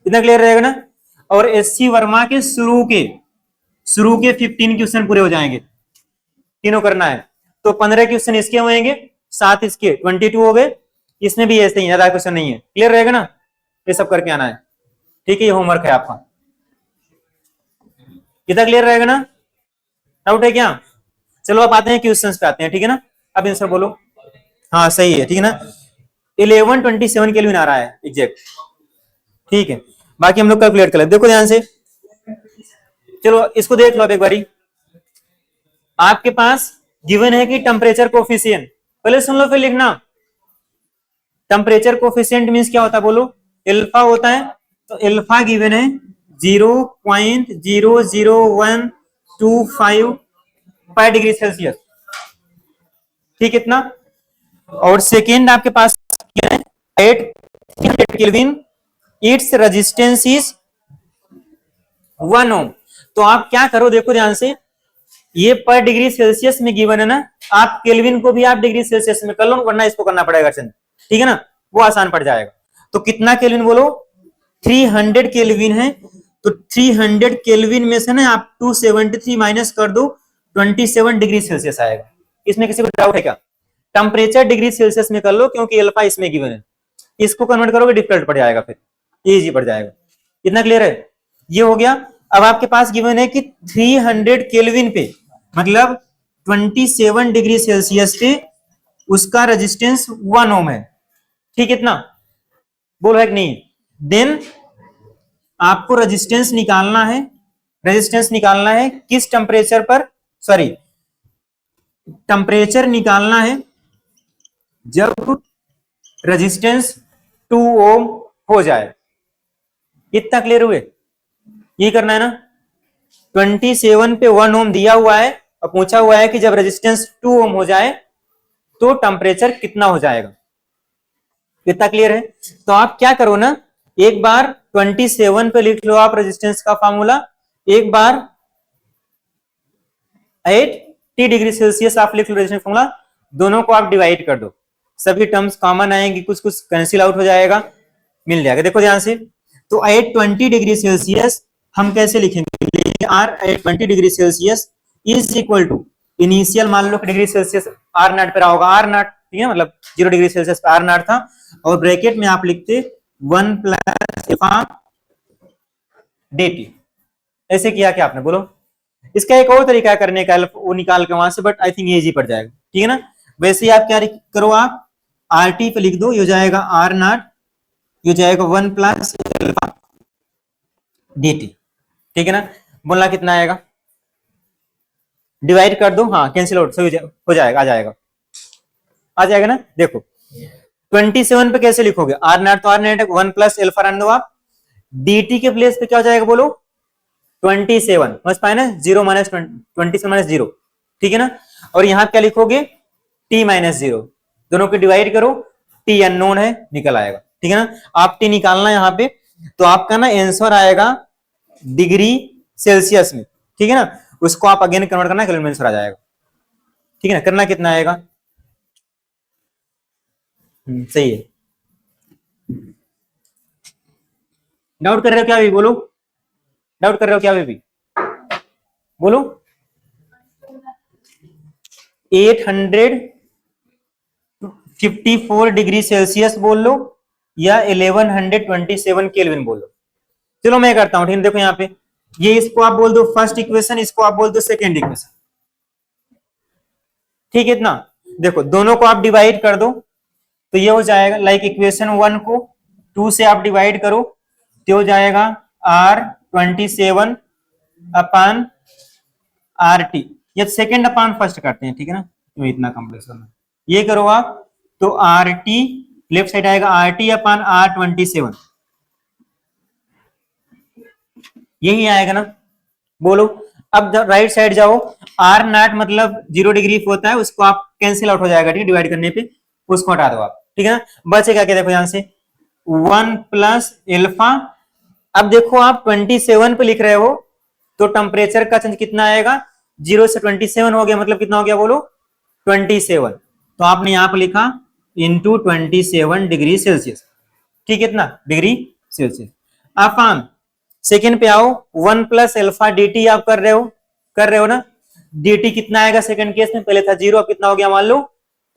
इतना क्लियर रहेगा ना। और एससी वर्मा के शुरू के 15 क्वेश्चन पूरे हो जाएंगे, तीनों करना है। तो 15 क्वेश्चन इसके होंगे, 7 इसके, 22 हो गए। इसमें भी ऐसे ही, ज्यादा क्वेश्चन नहीं है, क्लियर रहेगा ना। ये सब करके आना है, ठीक है। ये होमवर्क है आपका, कितना क्लियर रहेगा ना, डाउट है क्या। चलो अब आते हैं क्वेश्चन पे, आते हैं, ठीक है ना। अब आंसर बोलो, हाँ सही है, ठीक है ना। 1127 केल्विन आ रहा है एग्जैक्ट, ठीक है। बाकी हम लोग कैलकुलेट कर ले, देखो ध्यान से। चलो इसको देख लो अब एक बारी। आपके पास गिवन है कि टेम्परेचर कोफिशिएंट, पहले सुन लो फिर लिखना। टेम्परेचर कोफिशिएंट मींस क्या होता है बोलो, अल्फा होता है। तो अल्फा गिवन है 0.00125 पर डिग्री सेल्सियस, ठीक, इतना। और सेकेंड आपके पास है 800 केल्विन, इट्स रेजिस्टेंस इज 1 ओम। तो आप क्या करो, देखो ध्यान से, ये पर डिग्री सेल्सियस में गिवन है ना, आप केल्विन को भी आप डिग्री सेल्सियस में कर लो, वरना इसको करना पड़ेगा, ठीक है ना, वो आसान पड़ जाएगा। तो कितना केल्विन बोलो, 300 केल्विन है। तो 300 केल्विन में से ना आप 273 माइनस कर दो, 27 डिग्री सेल्सियस आएगा। इसमें किसी को डाउट है क्या, टेम्परेचर डिग्री सेल्सियस में कर लो, क्योंकि अल्फा इसमें गिवन है। इसको कन्वर्ट करोगे डिफिकल्ट पड़ जाएगा, फिर इजी पड़ जाएगा। इतना क्लियर है, ये हो गया। अब आपके पास गिवन है कि 300 केल्विन पे, मतलब 27 डिग्री सेल्सियस पे उसका रेजिस्टेंस 1 ओम है, ठीक, इतना बोल है कि नहीं। देन आपको रेजिस्टेंस निकालना है, रेजिस्टेंस निकालना है किस टेम्परेचर पर, सॉरी, टेम्परेचर निकालना है जब रेजिस्टेंस 2 ओम हो जाए। इतना क्लियर हुए, ये करना है ना। 27 पे 1 ओम दिया हुआ है और पूछा हुआ है कि जब रेजिस्टेंस 2 ओम हो जाए तो टेम्परेचर कितना हो जाएगा। इतना क्लियर है। तो आप क्या करो ना, एक बार 27 पे लिख लो आप रेजिस्टेंस का फार्मूला, एक बार 80 डिग्री सेल्सियस आप लिख लो रेजिस्टेंस फॉर्मूला, दोनों को आप डिवाइड कर दो, सभी टर्म्स कॉमन आएंगी, कुछ कुछ कैंसिल आउट हो जाएगा, मिल जाएगा। देखो ध्यान से, तो एट 20 डिग्री सेल्सियस हम कैसे लिखेंगे, R at 20 degree Celsius is equal to initial मान लो कि डिग्री सेल्सियस आर नॉट पे रहा होगा, आर नॉट, ठीक है, मतलब 0 डिग्री सेल्सियस पे आर नॉट था, और ब्रैकेट में आप लिखते 1 प्लस dt। ऐसे किया क्या आपने, बोलो। इसका एक और तरीका है करने का, वो निकाल के वहां से, बट आई थिंक ये इजी पड़ जाएगा, ठीक है ना। वैसे ही आप क्या करो, आप आर टी पे लिख दो, ये हो जाएगा आर नॉट, ये हो जाएगा 1 प्लस अल्फा dt, ठीक है ना। बोलना कितना आएगा, डिवाइड कर दो, हाँ कैंसिल आउट सही हो जाएगा, आ जाएगा ना। देखो 27 पे कैसे लिखोगे, आर नॉट तो आर नॉट, 1 प्लस एल्फा रन दो आप, dt के प्लेस पे क्या हो जाएगा बोलो, 27, समझ पाए ना, 0 माइनस 27 माइनस 0, ठीक है ना। और यहां क्या लिखोगे, t माइनस 0, दोनों को डिवाइड करो, t अननोन है, निकल आएगा, ठीक है ना। आप t निकालना यहाँ पे, तो आपका ना आंसर आएगा डिग्री सेल्सियस में, ठीक है ना। उसको आप अगेन कन्वर्ट करना, केल्विन में आंसर आ जाएगा, ठीक है ना। करना कितना आएगा, सही है। डाउट कर रहे हो क्या अभी, बोलो, डाउट कर रहे हो क्या अभी, बोलो। 854 डिग्री सेल्सियस बोल लो, या 1127 केल्विन बोल लो। चलो मैं करता हूं, ठीक है। देखो यहाँ पे, ये इसको आप बोल दो फर्स्ट इक्वेशन, इसको आप बोल दो सेकेंड इक्वेशन, ठीक है। इतना देखो, दोनों को आप डिवाइड कर दो, तो ये हो जाएगा लाइक इक्वेशन 1 को 2 से आप डिवाइड करो, तो हो जाएगा R27 अपान RT, ये सेकेंड अपान फर्स्ट करते हैं, ठीक है ना, तो इतना कॉम्प्लेक्स होना, ये करो आप, तो RT लेफ्ट साइड आएगा RT अपान R27, यही आएगा ना, बोलो। अब राइट साइड जाओ, आर नॉट मतलब 0 डिग्री होता है, उसको आप कैंसिल आउट हो जाएगा, ठीक है, डिवाइड करने पे, उसको हटा दो आप, ठीक है ना। बचेगा क्या, देखो यहां से 1 प्लस एल्फा। अब देखो आप 27 पे लिख रहे हो, तो टेम्परेचर का चेंज कितना आएगा, 0 से 27 हो गया, मतलब कितना हो गया बोलो, 27, तो आपने यहां पर लिखा इंटू 27 डिग्री सेल्सियस, ठीक है, इतना डिग्री सेल्सियस। अपान सेकेंड पे आओ, 1 प्लस एल्फा dt आप कर रहे हो ना। dt कितना आएगा सेकंड केस में, पहले था 0, अब कितना हो गया, मान लो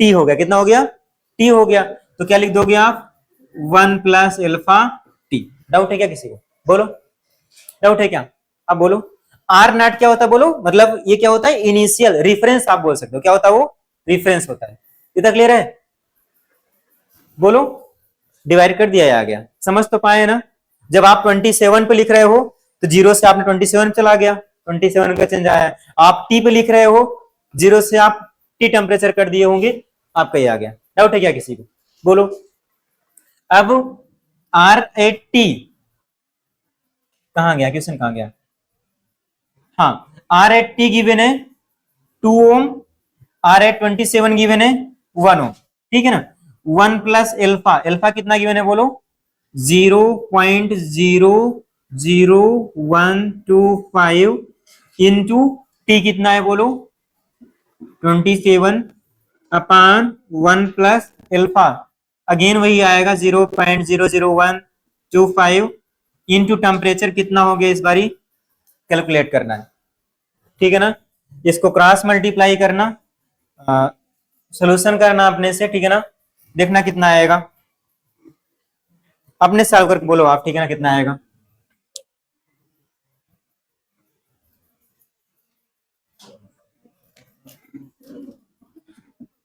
t हो गया, कितना हो गया, t हो गया, तो क्या लिख दोगे आप, 1 प्लस एल्फा t। डाउट है क्या किसी को, बोलो, डाउट है क्या, अब बोलो। आर नॉट क्या होता है बोलो, मतलब ये क्या होता है, इनिशियल रिफरेंस आप बोल सकते हो, क्या होता है वो, रिफरेंस होता है। इतना क्लियर है, बोलो। डिवाइड कर दिया, आ गया, समझ तो पाए ना। जब आप 27 पे लिख रहे हो, तो 0 से आपने 27 चला गया, 27 का चेंज आया। आप टी पे लिख रहे हो, 0 से आप टी टेम्परेचर कर दिए होंगे, आपका ये आ गया। डाउट है क्या किसी को, बोलो। अब आर एट टी कहां गया, क्वेश्चन कहां गया, हाँ, आर एट टी गिवन है 2 ओम, आर एट 27 गिवन है 1 ओम, ठीक है ना। 1 प्लस एल्फा, एल्फा कितना गिवन है बोलो, 0.00125 इंटू टी कितना है बोलो, 27 अपान 1 प्लस एल्फा, अगेन वही आएगा 0.00125 इंटू टेम्परेचर कितना हो गया, इस बारी कैलकुलेट करना है, ठीक है ना। इसको क्रॉस मल्टीप्लाई करना, सोल्यूशन करना अपने से, ठीक है ना। देखना कितना आएगा, अपने सॉल्व करके बोलो आप, ठीक है ना, कितना आएगा।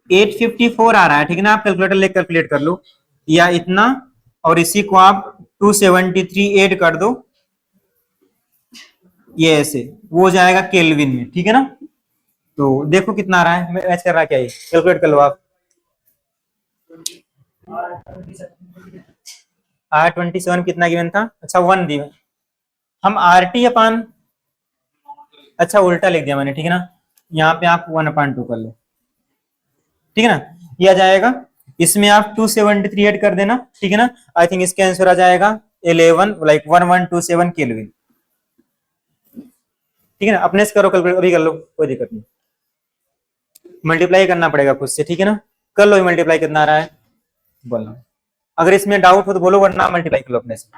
$854 आ रहा है, ठीक है ना। आप कैलकुलेटर लेकर कैलकुलेट कर लो, या इतना, और इसी को आप 273 ऐड कर दो, ये ऐसे वो जाएगा केल्विन में, ठीक है ना। तो देखो कितना आ रहा है, मैच कर रहा है क्या, ये कैलकुलेट कर लो आप। R27 कितना गिवन था, अच्छा 1 दी, हम RT अपान, अच्छा उल्टा लिख दिया मैंने, ठीक है ना। यहाँ पे आप 1/2 कर लो, ठीक है ना, ये आ जाएगा। इसमें आप 273 ऐड कर देना, ठीक है ना। आई थिंक इसका आंसर आ जाएगा 11 लाइक 1127 केल्विन, ठीक है ना, अपने से करो कैलकुलेट, अभी कर लो, कोई दिक्कत नहीं, मल्टीप्लाई करना पड़ेगा खुद से, ठीक है ना, कर लो मल्टीप्लाई कितना आ रहा है बोलना, अगर इसमें डाउट हो तो बोलो, वरना मल्टीप्लाई कर लो अपने से।